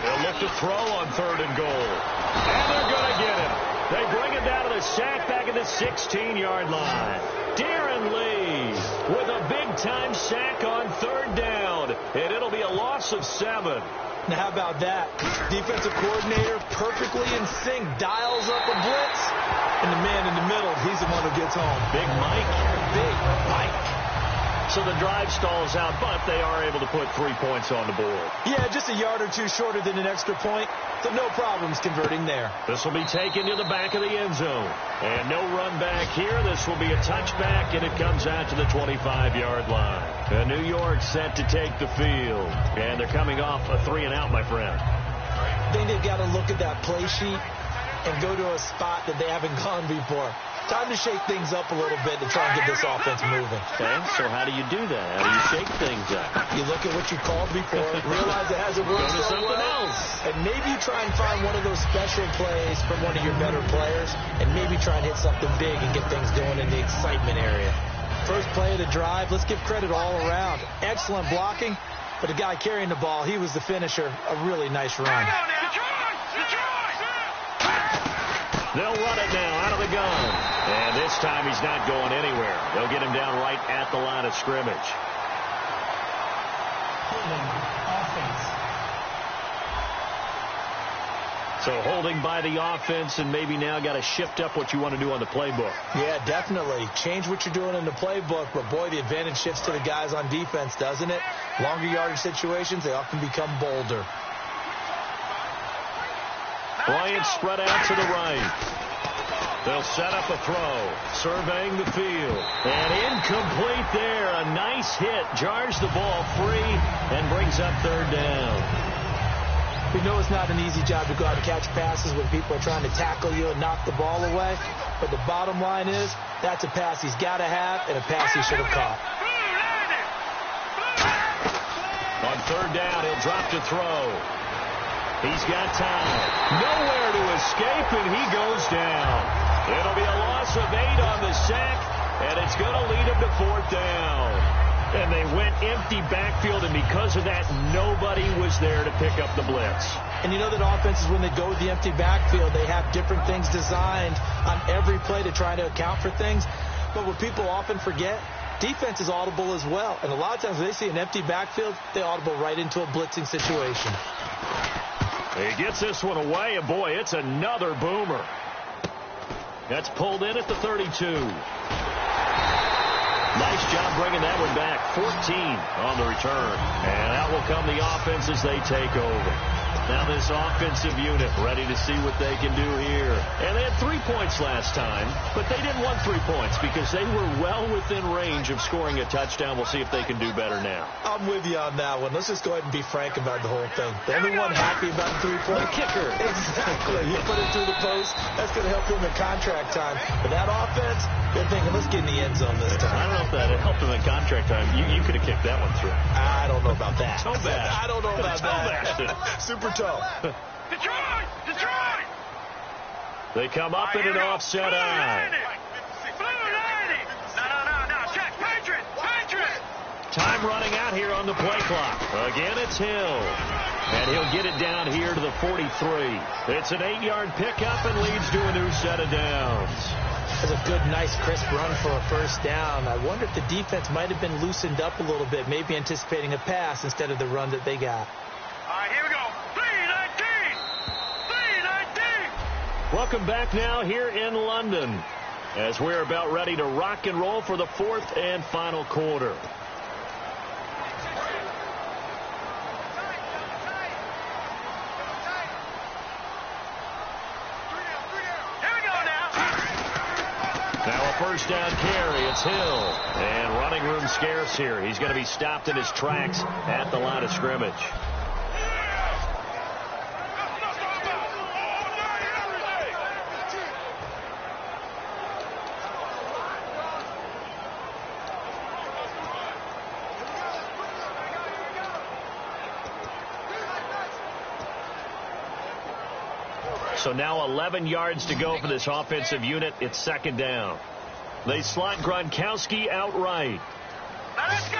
They'll look to throw on 3rd and goal. And they're going to get him. They bring it down to the sack back at the 16-yard line. Darren Lee with a big-time sack on 3rd down. And it'll be a loss of 7. Now, how about that? Defensive coordinator perfectly in sync, dials up a blitz, and the man in the middle, he's the one who gets home. Big Mike. Big Mike. So the drive stalls out, but they are able to put 3 points on the board. Yeah, just a yard or two shorter than an extra point, so no problems converting there. This will be taken to the back of the end zone. And no run back here. This will be a touchback, and it comes out to the 25-yard line. And New York set to take the field. And they're coming off a 3-and-out, my friend. I think they've got to look at that play sheet and go to a spot that they haven't gone before. Time to shake things up a little bit to try and get this offense moving. Okay, so how do you do that? How do you shake things up? You look at what you called before, realize it hasn't worked Go to so something well, else. and maybe you try and find one of those special plays from one of your better players, and maybe try and hit something big and get things going in the excitement area. First play of the drive, let's give credit all around. Excellent blocking, but the guy carrying the ball, he was the finisher. A really nice run. They'll run it now out of the gun. And this time he's not going anywhere. They'll get him down right at the line of scrimmage. So holding by the offense, and maybe now got to shift up what you want to do on the playbook. Yeah, definitely. Change what you're doing in the playbook, but boy, the advantage shifts to the guys on defense, doesn't it? Longer yardage situations, they often become bolder. Bryant spread out to the right. They'll set up a throw. Surveying the field. And incomplete there. A nice hit. Jars the ball free and brings up third down. We know it's not an easy job to go out and catch passes when people are trying to tackle you and knock the ball away. But the bottom line is, that's a pass he's got to have and a pass he should have caught. On third down, he'll drop to throw. He's got time. Nowhere to escape, and he goes down. It'll be a loss of 8 on the sack, and it's going to lead him to fourth down. And they went empty backfield, and because of that, nobody was there to pick up the blitz. And you know that offenses, when they go with the empty backfield, they have different things designed on every play to try to account for things. But what people often forget, defense is audible as well. And a lot of times when they see an empty backfield, they audible right into a blitzing situation. He gets this one away, and boy, it's another boomer. That's pulled in at the 32. Nice job bringing that one back. 14 on the return. And out will come the offense as they take over. Now this offensive unit ready to see what they can do here. And they had 3 points last time, but they didn't want 3 points because they were well within range of scoring a touchdown. We'll see if they can do better now. I'm with you on that one. Let's just go ahead and be frank about the whole thing. The only one happy about the 3-point kicker. Exactly. You put it through the post. That's going to help him in contract time. But that offense, they're thinking, let's get in the end zone this time. I don't know if that helped him in contract time. You could have kicked that one through. I don't know about that. Toe bash. I don't know about that. Super toe. Detroit! Detroit! They come up in an offset eye. Blue 90! No. Check. Patriot! Patriot! Time running out here on the play clock. Again, it's Hill. And he'll get it down here to the 43. It's an 8-yard pickup and leads to a new set of downs. That's a good, nice, crisp run for a first down. I wonder if the defense might have been loosened up a little bit, maybe anticipating a pass instead of the run that they got. All right, here we go. 319! 319! Welcome back now here in London as we're about ready to rock and roll for the fourth and final quarter. Now a first down carry. It's Hill. And running room scarce here. He's going to be stopped in his tracks at the line of scrimmage. So now 11 yards to go for this offensive unit. It's second down. They slot Gronkowski outright. Now let's go!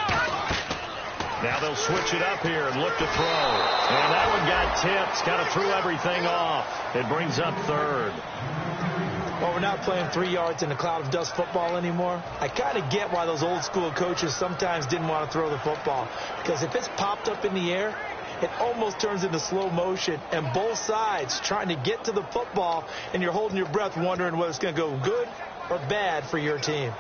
Now they'll switch it up here and look to throw. And that one got tipped. Kind of threw everything off. It brings up third. Well, we're not playing 3 yards in a cloud of dust football anymore. I kind of get why those old school coaches sometimes didn't want to throw the football. Because if it's popped up in the air, it almost turns into slow motion, and both sides trying to get to the football, and you're holding your breath wondering whether it's going to go good or bad for your team.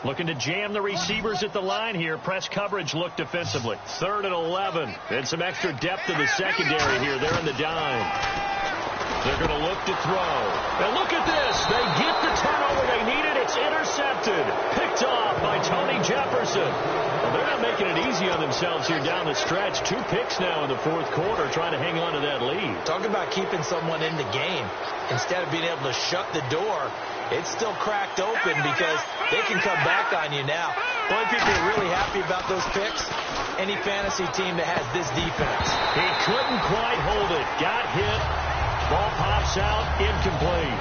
Looking to jam the receivers at the line here. Press coverage look defensively. 3rd and 11. And some extra depth in the secondary here. They're in the dime. They're going to look to throw. And look at this. They get the turnover they needed. It's intercepted. Picked off by Tony Jefferson. Well, they're not making it easy on themselves here down the stretch. 2 picks now in the 4th quarter trying to hang on to that lead. Talk about keeping someone in the game. Instead of being able to shut the door, it's still cracked open because they can come back on you now. One people are really happy about those picks. Any fantasy team that has this defense. He couldn't quite hold it. Got hit. Ball pops out. Incomplete.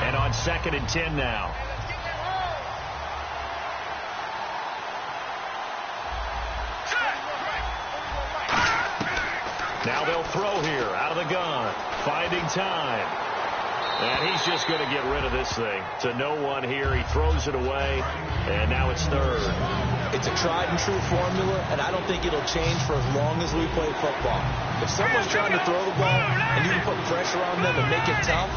And on 2nd and 10 now. Now they'll throw here out of the gun. Finding time. And he's just going to get rid of this thing. To no one here. He throws it away. And now it's 3rd. It's a tried and true formula, and I don't think it'll change for as long as we play football. If someone's trying to throw the ball and you can put pressure on them and make it tough,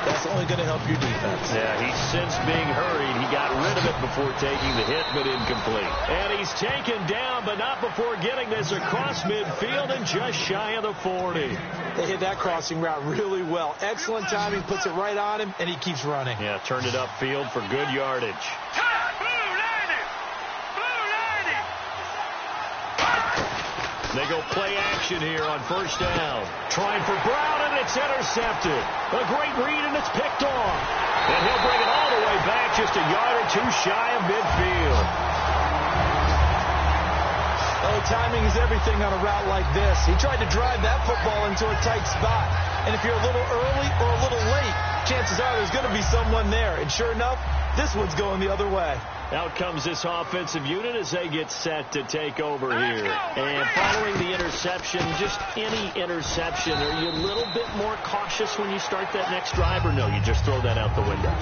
that's only going to help your defense. Yeah, he's since being hurried. He got rid of it before taking the hit, but incomplete. And he's taken down, but not before getting this across midfield and just shy of the 40. They hit that crossing route really well. Excellent timing, puts it right on him, and he keeps running. Yeah, turned it upfield for good yardage. They go play action here on 1st down. Trying for Brown, and it's intercepted. A great read, and it's picked off. And he'll bring it all the way back, just a yard or 2 shy of midfield. Oh, timing is everything on a route like this. He tried to drive that football into a tight spot. And if you're a little early or a little late, chances are there's going to be someone there. And sure enough, this one's going the other way. Out comes this offensive unit as they get set to take over here. And following the interception, just any interception, are you a little bit more cautious when you start that next drive, or no, you just throw that out the window?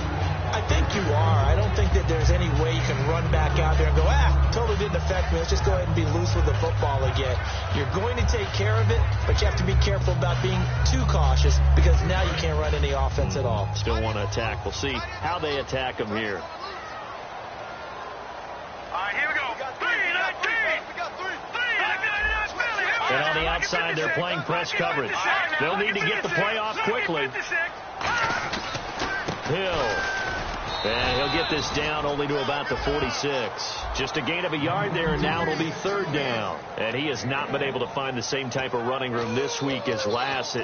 I think you are. I don't think that there's any way you can run back out there and go, totally didn't affect me. Let's just go ahead and be loose with the football again. You're going to take care of it, but you have to be careful about being too cautious because now you can't run any offense at all. Still want to attack. We'll see how they attack him here. Here we go. 3-19. And on the outside, they're playing press coverage. They'll need to get the play off quickly. Hill. And he'll get this down only to about the 46. Just a gain of a yard there, and now it'll be 3rd down. And he has not been able to find the same type of running room this week as last.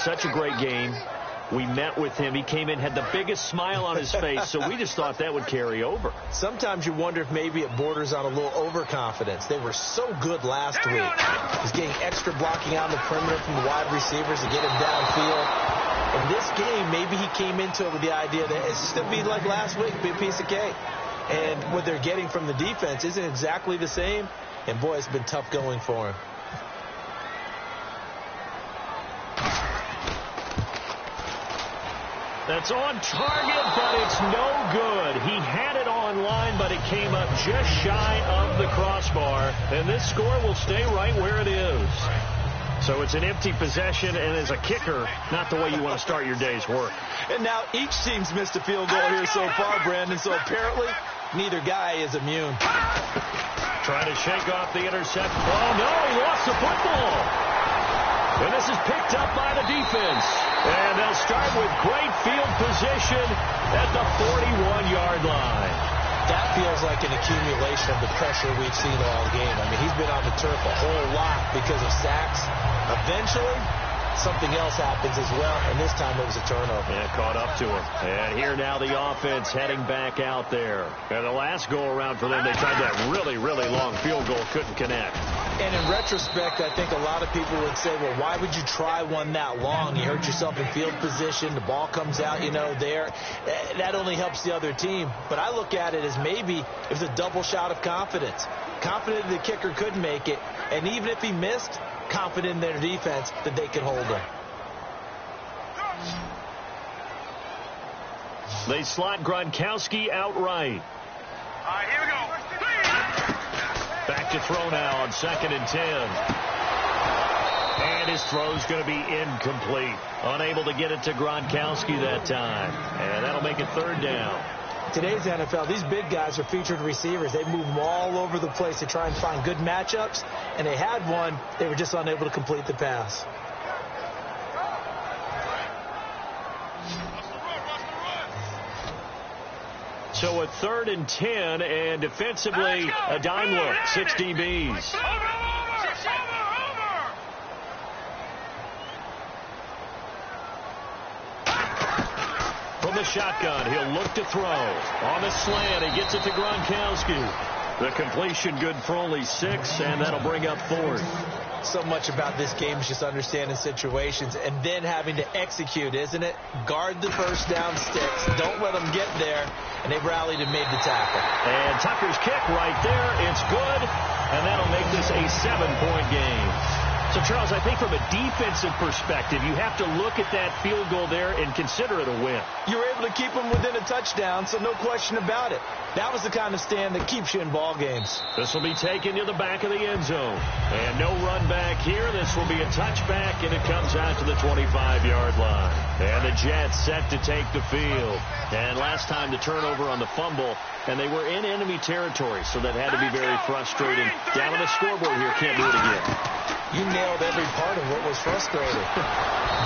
Such a great game. We met with him. He came in, had the biggest smile on his face, so we just thought that would carry over. Sometimes you wonder if maybe it borders on a little overconfidence. They were so good last week. He's getting extra blocking out on the perimeter from the wide receivers to get him downfield. In this game, maybe he came into it with the idea that it's just going to be like last week, be a piece of cake. And what they're getting from the defense isn't exactly the same. And, boy, it's been tough going for him. That's on target, but it's no good. He had it on line, but it came up just shy of the crossbar. And this score will stay right where it is. So it's an empty possession, and as a kicker, not the way you want to start your day's work. And now each team's missed a field goal here so far, Brandon. So apparently, neither guy is immune. Trying to shake off the intercept. Oh, no, he lost the football. And this is picked up by the defense. And they'll start with great field position at the 41-yard line. That feels like an accumulation of the pressure we've seen all game. I mean, he's been on the turf a whole lot because of sacks. Eventually, something else happens as well, and this time it was a turnover. Yeah, caught up to him. And here now the offense heading back out there. And the last go-around for them, they tried that really, really long field goal, couldn't connect. And in retrospect, I think a lot of people would say, well, why would you try one that long? You hurt yourself in field position. The ball comes out, there. That only helps the other team. But I look at it as maybe it was a double shot of confidence. Confident the kicker could make it. And even if he missed, confident in their defense that they could hold him. They slot Gronkowski outright. All right, here we go. Back to throw now on 2nd and 10. And his throw's going to be incomplete. Unable to get it to Gronkowski that time. And that'll make it 3rd down. Today's NFL, these big guys are featured receivers. They move them all over the place to try and find good matchups. And they had one. They were just unable to complete the pass. So a 3rd and 10, and defensively, a dime look, 6 DBs. From the shotgun, he'll look to throw. On the slant, he gets it to Gronkowski. The completion good for only 6, and that'll bring up 4th. So much about this game is just understanding situations and then having to execute, isn't it? Guard the first down sticks. Don't let them get there. And they rallied and made the tackle. And Tucker's kick right there. It's good. And that'll make this a 7-point game. So, Charles, I think from a defensive perspective, you have to look at that field goal there and consider it a win. You were able to keep them within a touchdown, so no question about it. That was the kind of stand that keeps you in ball games. This will be taken to the back of the end zone. And no run back here. This will be a touchback, and it comes out to the 25-yard line. And the Jets set to take the field. And last time the turnover on the fumble, and they were in enemy territory, so that had to be very frustrating. Down on the scoreboard here, can't do it again. You nailed every part of what was frustrating.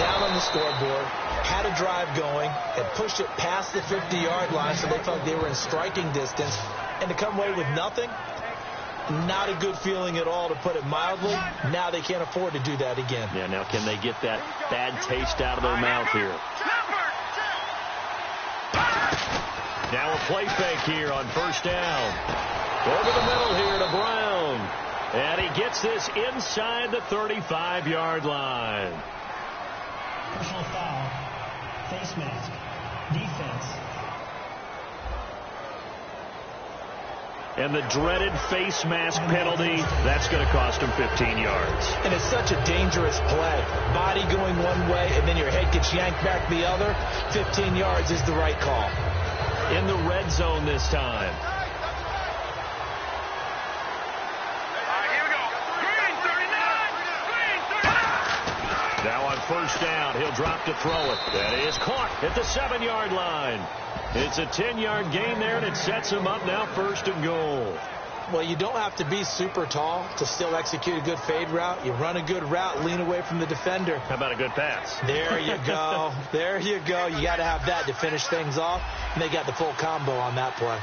Down on the scoreboard, had a drive going, and pushed it past the 50-yard line so they felt they were in striking distance. And to come away with nothing, not a good feeling at all, to put it mildly. Now they can't afford to do that again. Yeah, now can they get that bad taste out of their mouth here? Now a play fake here on 1st down. Over the middle here to Brown. And he gets this inside the 35-yard line. Personal foul. Face mask. Defense. And the dreaded face mask penalty, that's going to cost him 15 yards. And it's such a dangerous play. Body going one way, and then your head gets yanked back the other. 15 yards is the right call. In the red zone this time. Now on 1st down, he'll drop to throw it. That is caught at the 7-yard line. It's a 10-yard gain there, and it sets him up now 1st and goal. Well, you don't have to be super tall to still execute a good fade route. You run a good route, lean away from the defender. How about a good pass? There you go. There you go. You got to have that to finish things off. And they got the full combo on that play.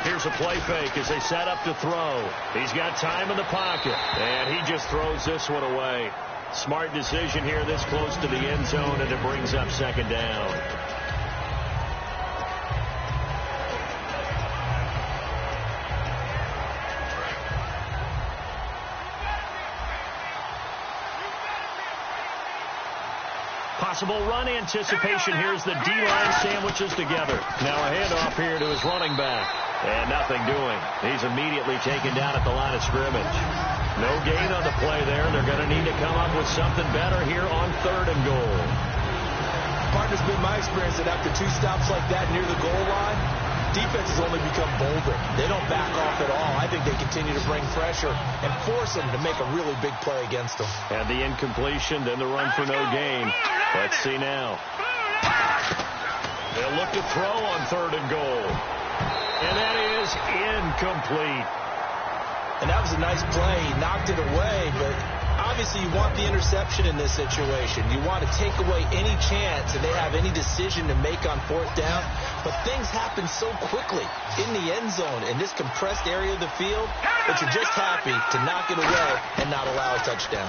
Here's a play fake as they set up to throw. He's got time in the pocket, and he just throws this one away. Smart decision here this close to the end zone, and it brings up 2nd down. Possible run anticipation. Here's the D-line sandwiches together. Now a handoff here to his running back. And nothing doing. He's immediately taken down at the line of scrimmage. No gain on the play there. They're going to need to come up with something better here on 3rd and goal. Partner's been my experience that after 2 stops like that near the goal line, defenses only become bolder. They don't back off at all. I think they continue to bring pressure and force them to make a really big play against them. And the incompletion, then the run for no gain. Let's see now. They'll look to throw on 3rd and goal. And that is incomplete. And that was a nice play. He knocked it away, but obviously you want the interception in this situation. You want to take away any chance and they have any decision to make on 4th down. But things happen so quickly in the end zone in this compressed area of the field that you're just happy to knock it away and not allow a touchdown.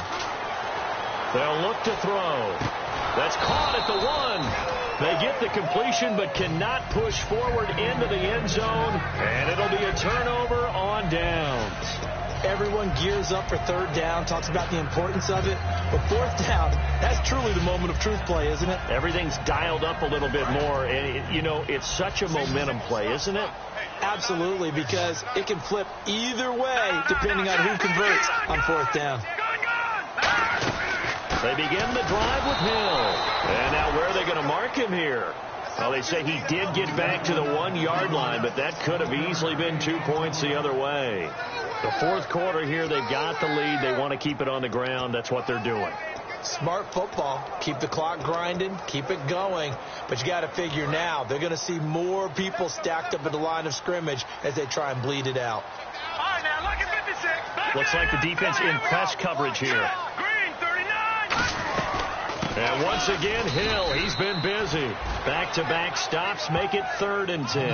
They'll look to throw. That's caught at the 1. They get the completion but cannot push forward into the end zone, and it'll be a turnover on downs. Everyone gears up for 3rd down, talks about the importance of it. But 4th down, that's truly the moment of truth play, isn't it? Everything's dialed up a little bit more, and, you know, it's such a momentum play, isn't it? Absolutely, because it can flip either way depending on who converts on 4th down. They begin the drive with Hill. And now where are they going to mark him here? Well, they say he did get back to the 1-yard line, but that could have easily been 2 points the other way. The fourth quarter here, they've got the lead. They want to keep it on the ground. That's what they're doing. Smart football. Keep the clock grinding. Keep it going. But you got to figure now, they're going to see more people stacked up at the line of scrimmage as they try and bleed it out. All right, now, look at 56. Looks like the defense in press coverage here. Green, 39. And once again, Hill, he's been busy. Back-to-back stops make it 3rd and 10.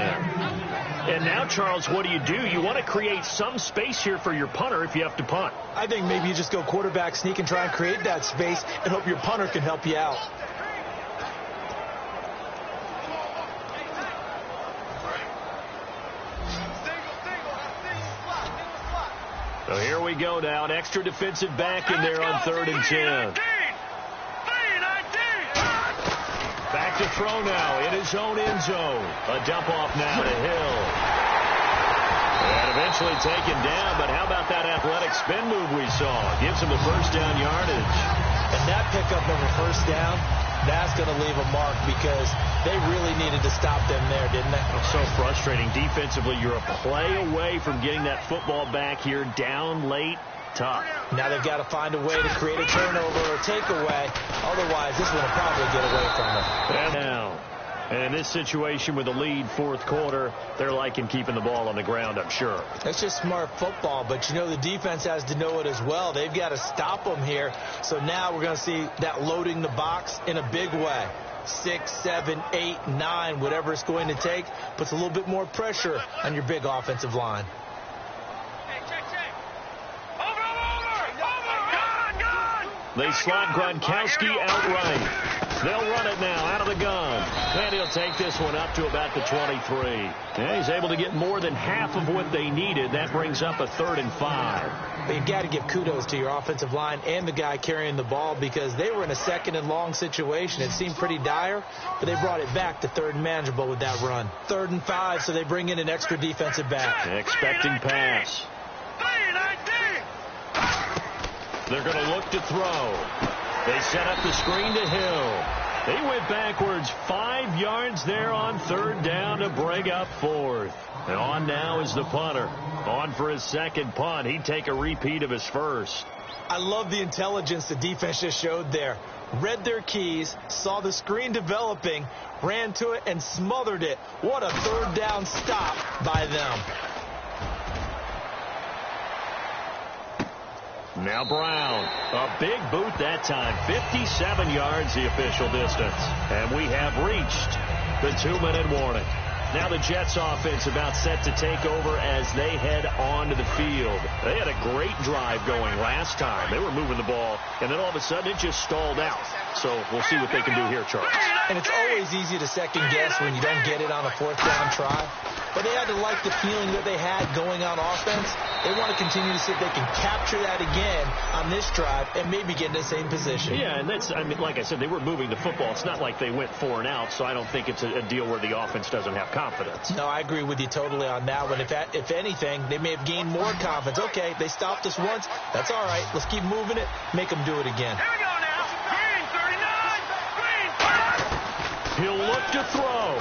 And now, Charles, what do? You want to create some space here for your punter if you have to punt. I think maybe you just go quarterback sneak and try and create that space and hope your punter can help you out. So here we go now. An extra defensive back in there on 3rd and 10. Back to throw now in his own end zone. A dump off now to Hill. And eventually taken down, but how about that athletic spin move we saw? Gives him a first down yardage. And that pickup of a first down, that's going to leave a mark because they really needed to stop them there, didn't they? It's so frustrating. Defensively, you're a play away from getting that football back here down late. Tough. Now they've got to find a way to create a turnover or takeaway. Otherwise, this one will probably get away from them. And now, and in this situation with the lead, fourth quarter, they're liking keeping the ball on the ground, I'm sure. That's just smart football, but you know the defense has to know it as well. They've got to stop them here. So now we're going to see that loading the box in a big way. 6, 7, 8, 9, whatever it's going to take, puts a little bit more pressure on your big offensive line. They slot Gronkowski outright. They'll run it now out of the gun. And he'll take this one up to about the 23. And he's able to get more than half of what they needed. That brings up a 3rd and 5. But you've got to give kudos to your offensive line and the guy carrying the ball because they were in a 2nd and long situation. It seemed pretty dire, but they brought it back to 3rd and manageable with that run. 3rd and 5, so they bring in an extra defensive back. Expecting pass. They're going to look to throw. They set up the screen to Hill. They went backwards 5 yards there on 3rd down to bring up 4th. And on now is the punter. On for his 2nd punt. He'd take a repeat of his first. I love the intelligence the defense just showed there. Read their keys, saw the screen developing, ran to it, and smothered it. What a 3rd down stop by them. Now Brown, a big boot that time, 57 yards the official distance. And we have reached the 2-minute warning. Now the Jets offense about set to take over as they head onto the field. They had a great drive going last time. They were moving the ball, and then all of a sudden it just stalled out. So we'll see what they can do here, Charles. And it's always easy to second guess when you don't get it on a 4th down try. But they had to like the feeling that they had going on offense. They want to continue to see if they can capture that again on this drive and maybe get in the same position. Yeah, and that's, I mean, like I said, they were moving the football. It's not like they went 4 and out, so I don't think it's a deal where the offense doesn't have confidence. No, I agree with you totally on that one. If anything, they may have gained more confidence. Okay, they stopped us once. That's all right. Let's keep moving it. Make them do it again. Here we go now. Green, 39. Green. He'll look to throw.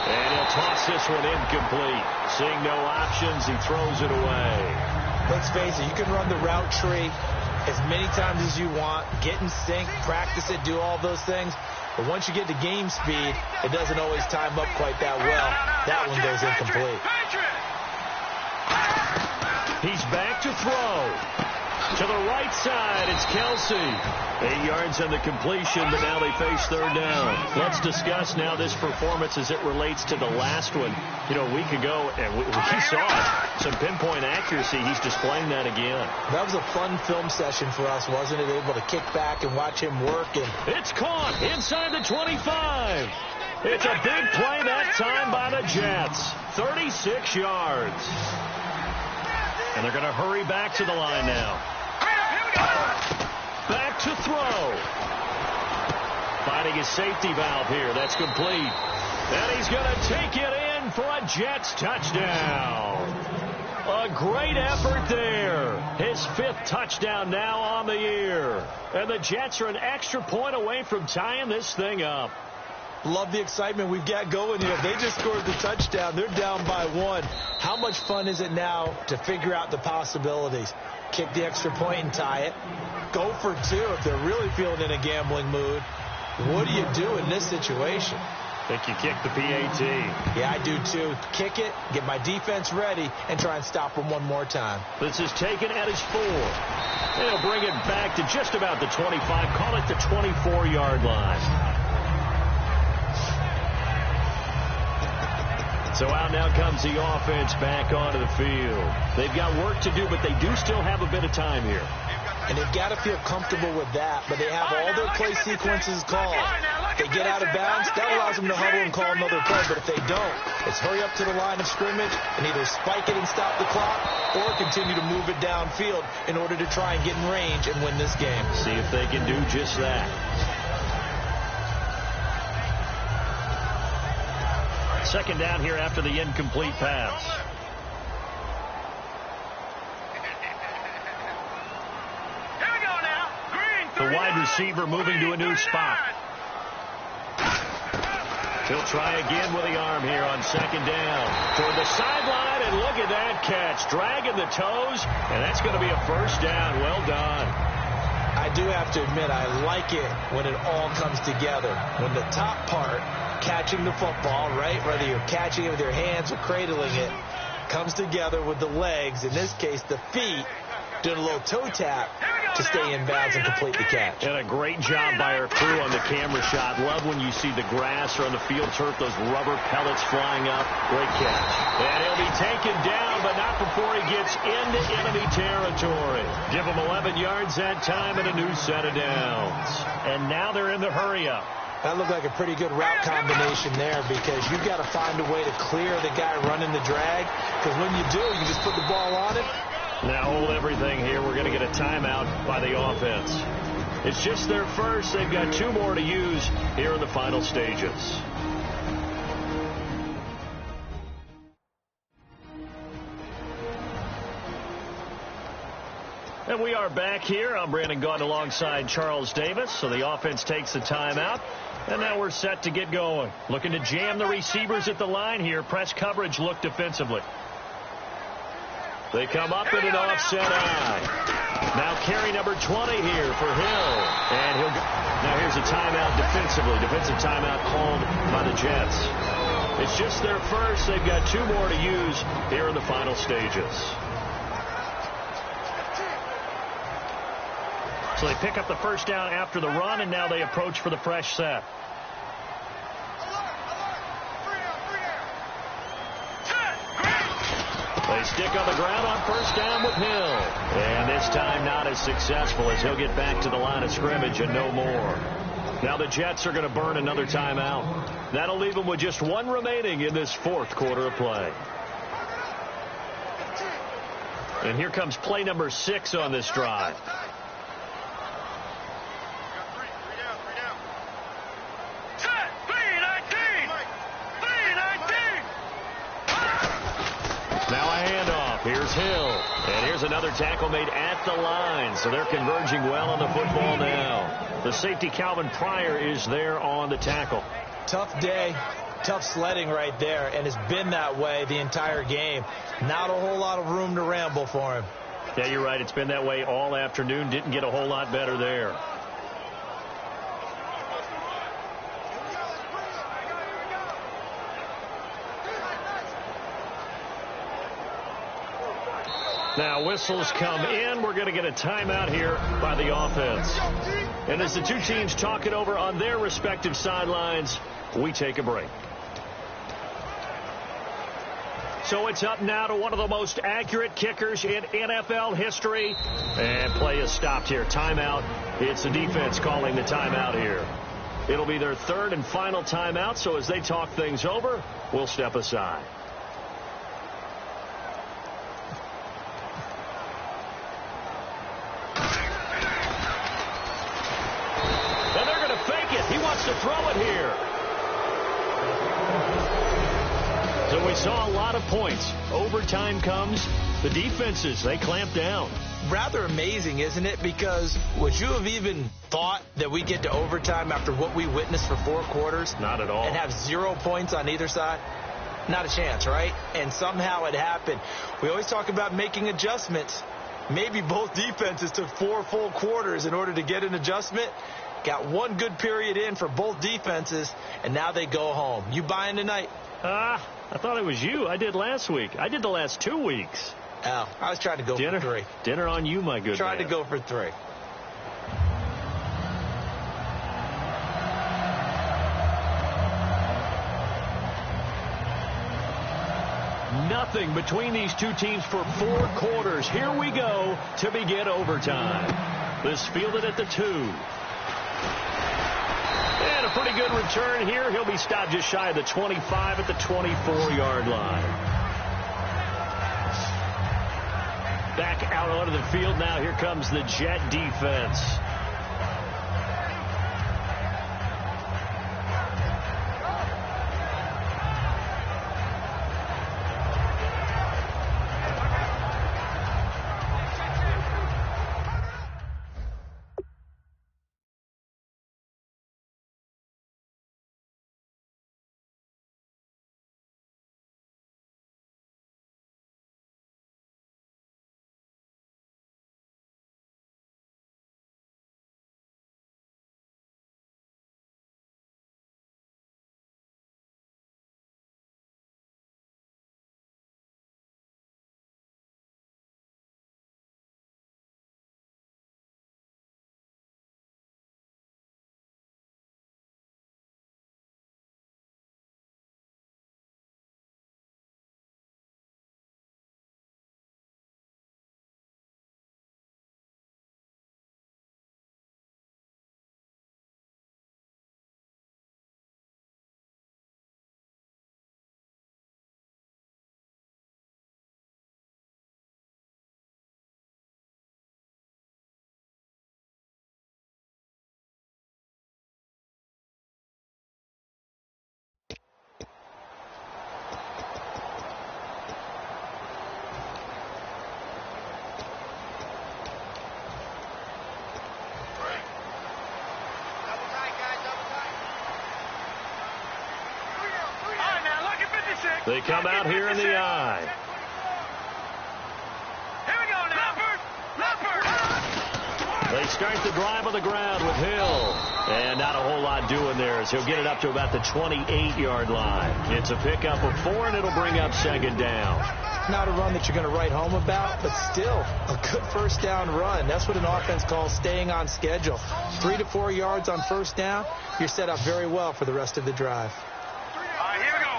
And he'll toss this one incomplete. Seeing no options, he throws it away. Let's face it, you can run the route tree as many times as you want, get in sync, practice it, do all those things. But once you get to game speed, it doesn't always time up quite that well. That one goes incomplete. He's back to throw. To the right side, it's Kelsey. 8 yards on the completion, but now they face 3rd down. Let's discuss now this performance as it relates to the last one. You know, a week ago, and we saw it. Some pinpoint accuracy. He's displaying that again. That was a fun film session for us, wasn't it? Able to kick back and watch him work. And it's caught inside the 25. It's a big play that time by the Jets. 36 yards. And they're going to hurry back to the line now. Back to throw. Finding his safety valve here. That's complete. And he's going to take it in for a Jets touchdown. A great effort there. His 5th touchdown now on the year. And the Jets are an extra point away from tying this thing up. Love the excitement we've got going here. They just scored the touchdown. They're down by 1. How much fun is it now to figure out the possibilities? Kick the extra point and tie it. Go for 2 if they're really feeling in a gambling mood. What do you do in this situation? Think you kick the PAT. Yeah, I do too. Kick it, get my defense ready, and try and stop them one more time. This is taken at his 4. They'll bring it back to just about the 25. Call it the 24-yard line. So out now comes the offense back onto the field. They've got work to do, but they do still have a bit of time here. And they've got to feel comfortable with that, but they have all their play sequences called. If they get out of bounds, that allows them to huddle and call another play, but if they don't, it's hurry up to the line of scrimmage and either spike it and stop the clock or continue to move it downfield in order to try and get in range and win this game. See if they can do just that. Second down here after the incomplete pass. Here we go now. Green, The wide receiver moving to a new spot. He'll try again with the arm here on second down. Toward the sideline, and look at that catch. Dragging the toes, and that's going to be a first down. Well done. I do have to admit, I like it when it all comes together. When the top part, catching the football, right, whether you're catching it with your hands or cradling it, comes together with the legs, in this case the feet, doing a little toe tap to stay in bounds and complete the catch. And a great job by our crew on the camera shot. Love when you see the grass or on the field turf, those rubber pellets flying up. Great catch. And he'll be taken down, but not before he gets into enemy territory. Give him 11 yards that time and a new set of downs. And now they're in the hurry-up. That looked like a pretty good route combination there because you've got to find a way to clear the guy running the drag, because when you do, you just put the ball on it. Now hold everything here. We're going to get a timeout by the offense. It's just their first. They've got 2 more to use here in the final stages. And we are back here. I'm Brandon Gaudin alongside Charles Davis. So the offense takes the timeout. And now we're set to get going. Looking to jam the receivers at the line here. Press coverage look defensively. They come up in an offset eye. Now carry number 20 here for Hill. And he'll go. Now here's a timeout defensively. Defensive timeout called by the Jets. It's just their first. They've got 2 more to use here in the final stages. So they pick up the first down after the run, and now they approach for the fresh set. They stick on the ground on first down with Hill. And this time not as successful as he'll get back to the line of scrimmage and no more. Now the Jets are going to burn another timeout. That'll leave them with just 1 remaining in this 4th quarter of play. And here comes play number 6 on this drive. Here's Hill. And here's another tackle made at the line. So they're converging well on the football now. The safety Calvin Pryor is there on the tackle. Tough day. Tough sledding right there. And it's been that way the entire game. Not a whole lot of room to ramble for him. Yeah, you're right. It's been that way all afternoon. Didn't get a whole lot better there. Now whistles come in. We're going to get a timeout here by the offense. And as the 2 teams talk it over on their respective sidelines, we take a break. So it's up now to one of the most accurate kickers in NFL history. And play is stopped here. Timeout. It's the defense calling the timeout here. It'll be their 3rd and final timeout. So as they talk things over, we'll step aside. To throw it here. So we saw a lot of points. Overtime comes. The defenses, they clamp down. Rather amazing, isn't it? Because would you have even thought that we get to overtime after what we witnessed for 4 quarters? Not at all. And have 0 points on either side? Not a chance, right? And somehow it happened. We always talk about making adjustments. Maybe both defenses took 4 full quarters in order to get an adjustment. Got 1 good period in for both defenses, and now they go home. You buying tonight? I thought it was you. I did last week. I did the last 2 weeks. Oh, I was trying to go for 3. Dinner on you, my good Trying man. to go for 3. Nothing between these two teams for 4 quarters. Here we go to begin overtime. This fielded at the 2. And a pretty good return here. He'll be stopped just shy of the 25 at the 24-yard line. Back out onto the field now. Here comes the Jet defense. They come out here in the eye. Here we go now. Leopard. They start the drive on the ground with Hill. And not a whole lot doing there as he'll get it up to about the 28-yard line. It's a pickup of 4, and it'll bring up 2nd down. Not a run that you're going to write home about, but still a good first down run. That's what an offense calls staying on schedule. 3 to 4 yards on first down. You're set up very well for the rest of the drive. Here we go.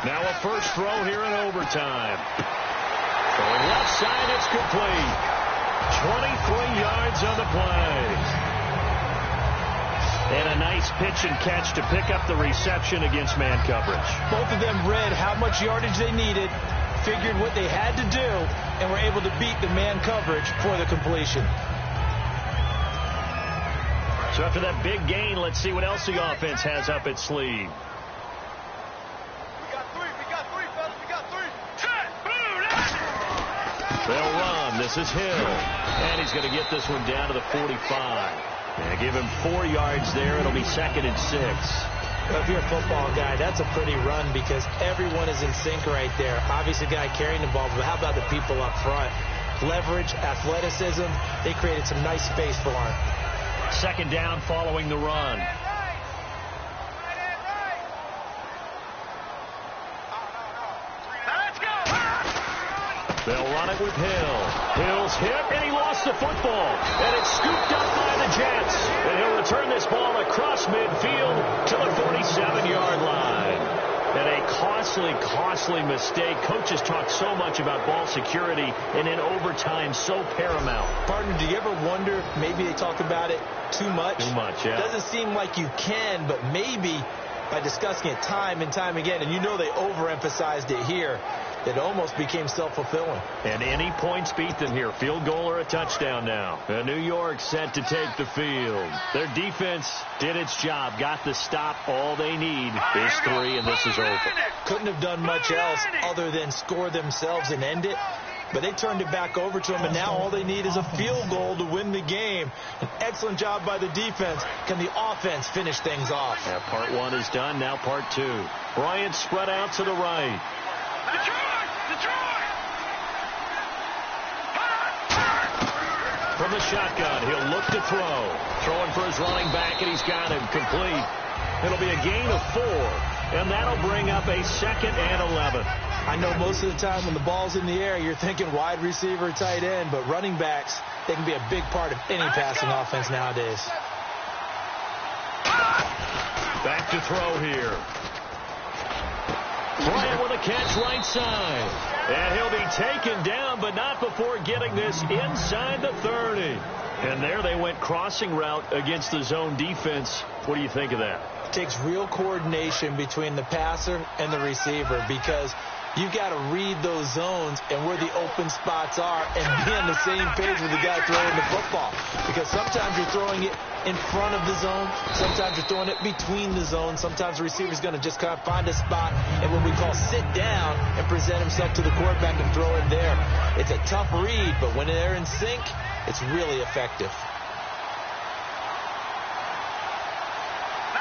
Now a first throw here in overtime. Going left side, it's complete. 23 yards on the play. And a nice pitch and catch to pick up the reception against man coverage. Both of them read how much yardage they needed, figured what they had to do, and were able to beat the man coverage for the completion. So after that big gain, let's see what else the offense has up its sleeve. They'll run. This is Hill. And he's going to get this one down to the 45. And give him 4 yards there. It'll be 2nd and 6. Well, if you're a football guy, that's a pretty run because everyone is in sync right there. Obviously, the guy carrying the ball, but how about the people up front? Leverage, athleticism. They created some nice space for him. 2nd down following the run. They'll run it with Hill. Hill's hit, and he lost the football. And it's scooped up by the Jets. And he'll return this ball across midfield to the 47-yard line. And a costly mistake. Coaches talk so much about ball security, and in overtime, so paramount. Partner, do you ever wonder, maybe they talk about it too much? Too much, yeah. Doesn't seem like you can, but maybe by discussing it time and time again, and you know they overemphasized it here, it almost became self-fulfilling. And any points beat them here, field goal or a touchdown now. And New York set to take the field. Their defense did its job, got the stop. All they need is 3, and this is over. Couldn't have done much else other than score themselves and end it. But they turned it back over to them, and now all they need is a field goal to win the game. An excellent job by the defense. Can the offense finish things off? Yeah, part 1 is done, now part 2. Bryant spread out to the right. From the shotgun, he'll look to throw. Throwing for his running back, and he's got him complete. It'll be a gain of 4, and that'll bring up a 2nd and 11. I know most of the time when the ball's in the air, you're thinking wide receiver, tight end, but running backs, they can be a big part of any passing offense nowadays. Back to throw here. Bryant with a catch right side. And he'll be taken down, but not before getting this inside the 30. And there they went crossing route against the zone defense. What do you think of that? It takes real coordination between the passer and the receiver, because you've got to read those zones and where the open spots are and be on the same page with the guy throwing the football. Because sometimes you're throwing it in front of the zone. Sometimes you're throwing it between the zones. Sometimes the receiver's going to just kind of find a spot and what we call sit down and present himself to the quarterback and throw it there. It's a tough read, but when they're in sync, it's really effective.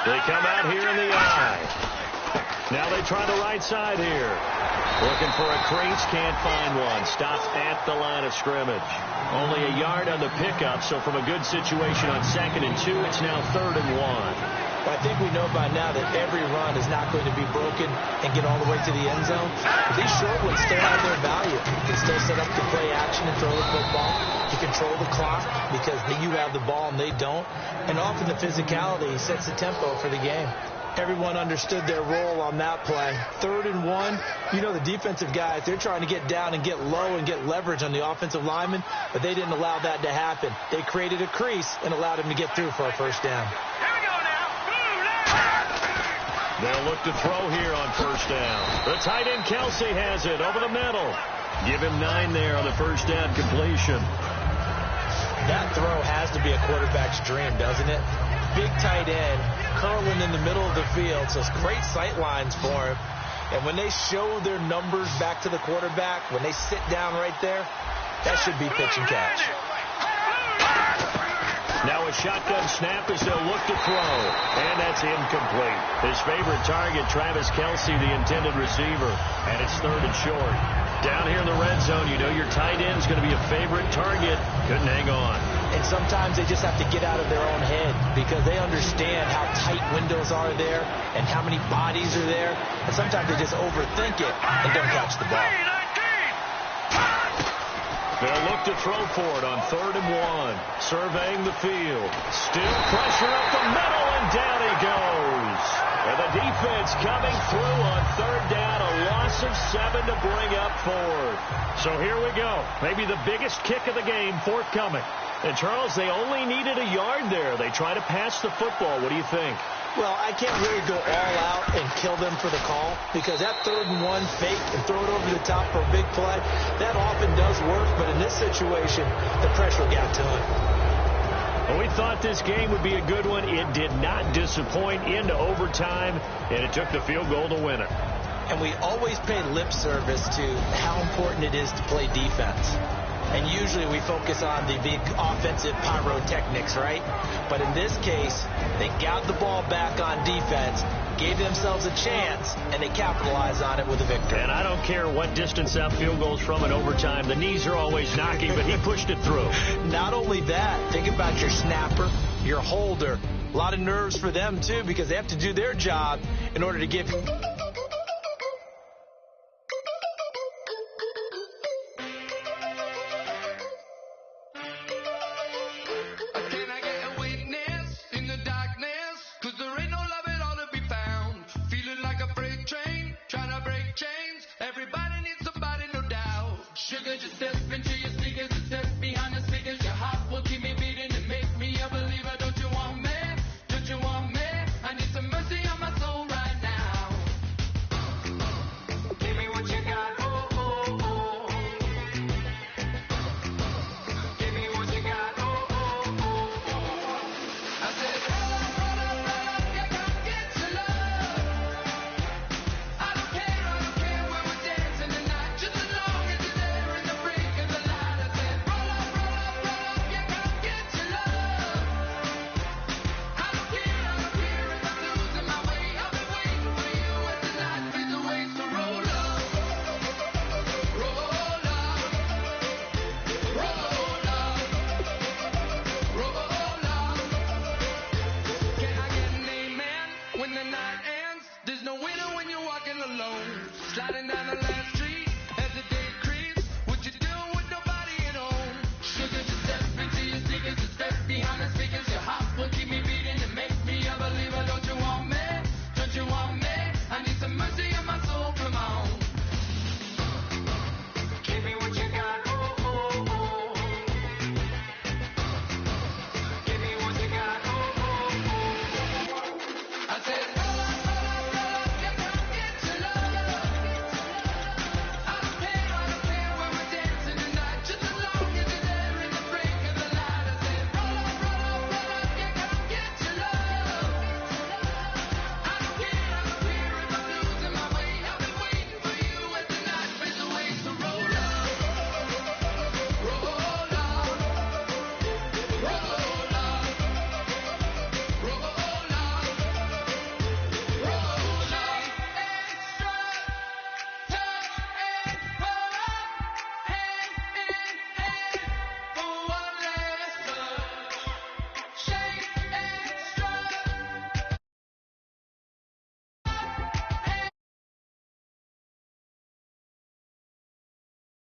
They come out here in the eye. Now they try the right side here. Looking for a crease, can't find one. Stopped at the line of scrimmage. Only a yard on the pickup, so from a good situation on 2nd and 2, it's now 3rd and 1. Well, I think we know by now that every run is not going to be broken and get all the way to the end zone. But these short ones still have their value. You can still set up the play action and throw the football. You control the clock because you have the ball and they don't. And often the physicality sets the tempo for the game. Everyone understood their role on that play. 3rd and 1, you know the defensive guys, they're trying to get down and get low and get leverage on the offensive lineman, but they didn't allow that to happen. They created a crease and allowed him to get through for a first down. They'll look to throw here on first down. The tight end Kelsey has it over the middle. Give him 9 there on the first down completion. That throw has to be a quarterback's dream, doesn't it? Big tight end, curling in the middle of the field, so it's great sight lines for him. And when they show their numbers back to the quarterback, when they sit down right there, that should be pitch and catch. Now a shotgun snap as they'll look to throw, and that's incomplete. His favorite target, Travis Kelsey, the intended receiver, and it's 3rd and short. Down here in the red zone, you know your tight end's going to be a favorite target. Couldn't hang on. And sometimes they just have to get out of their own head because they understand how tight windows are there and how many bodies are there. And sometimes they just overthink it and don't catch the ball. They'll look to throw for it on 3rd and 1. Surveying the field. Still pressure up the middle, and down he goes. And the defense coming through on 3rd down. A loss of 7 to bring up 4th. So here we go. Maybe the biggest kick of the game forthcoming. And, Charles, they only needed a yard there. They try to pass the football. What do you think? Well, I can't really go all out and kill them for the call because that 3rd and 1 fake and throw it over the top for a big play, that often does work. But in this situation, the pressure got to him. Well, we thought this game would be a good one. It did not disappoint into overtime, and it took the field goal to win it. And we always pay lip service to how important it is to play defense. And usually we focus on the big offensive pyrotechnics, right? But in this case, they got the ball back on defense, gave themselves a chance, and they capitalized on it with a victory. And I don't care what distance out field goals from in overtime. The knees are always knocking, but he pushed it through. Not only that, think about your snapper, your holder. A lot of nerves for them, too, because they have to do their job in order to give... Sliding down the left street.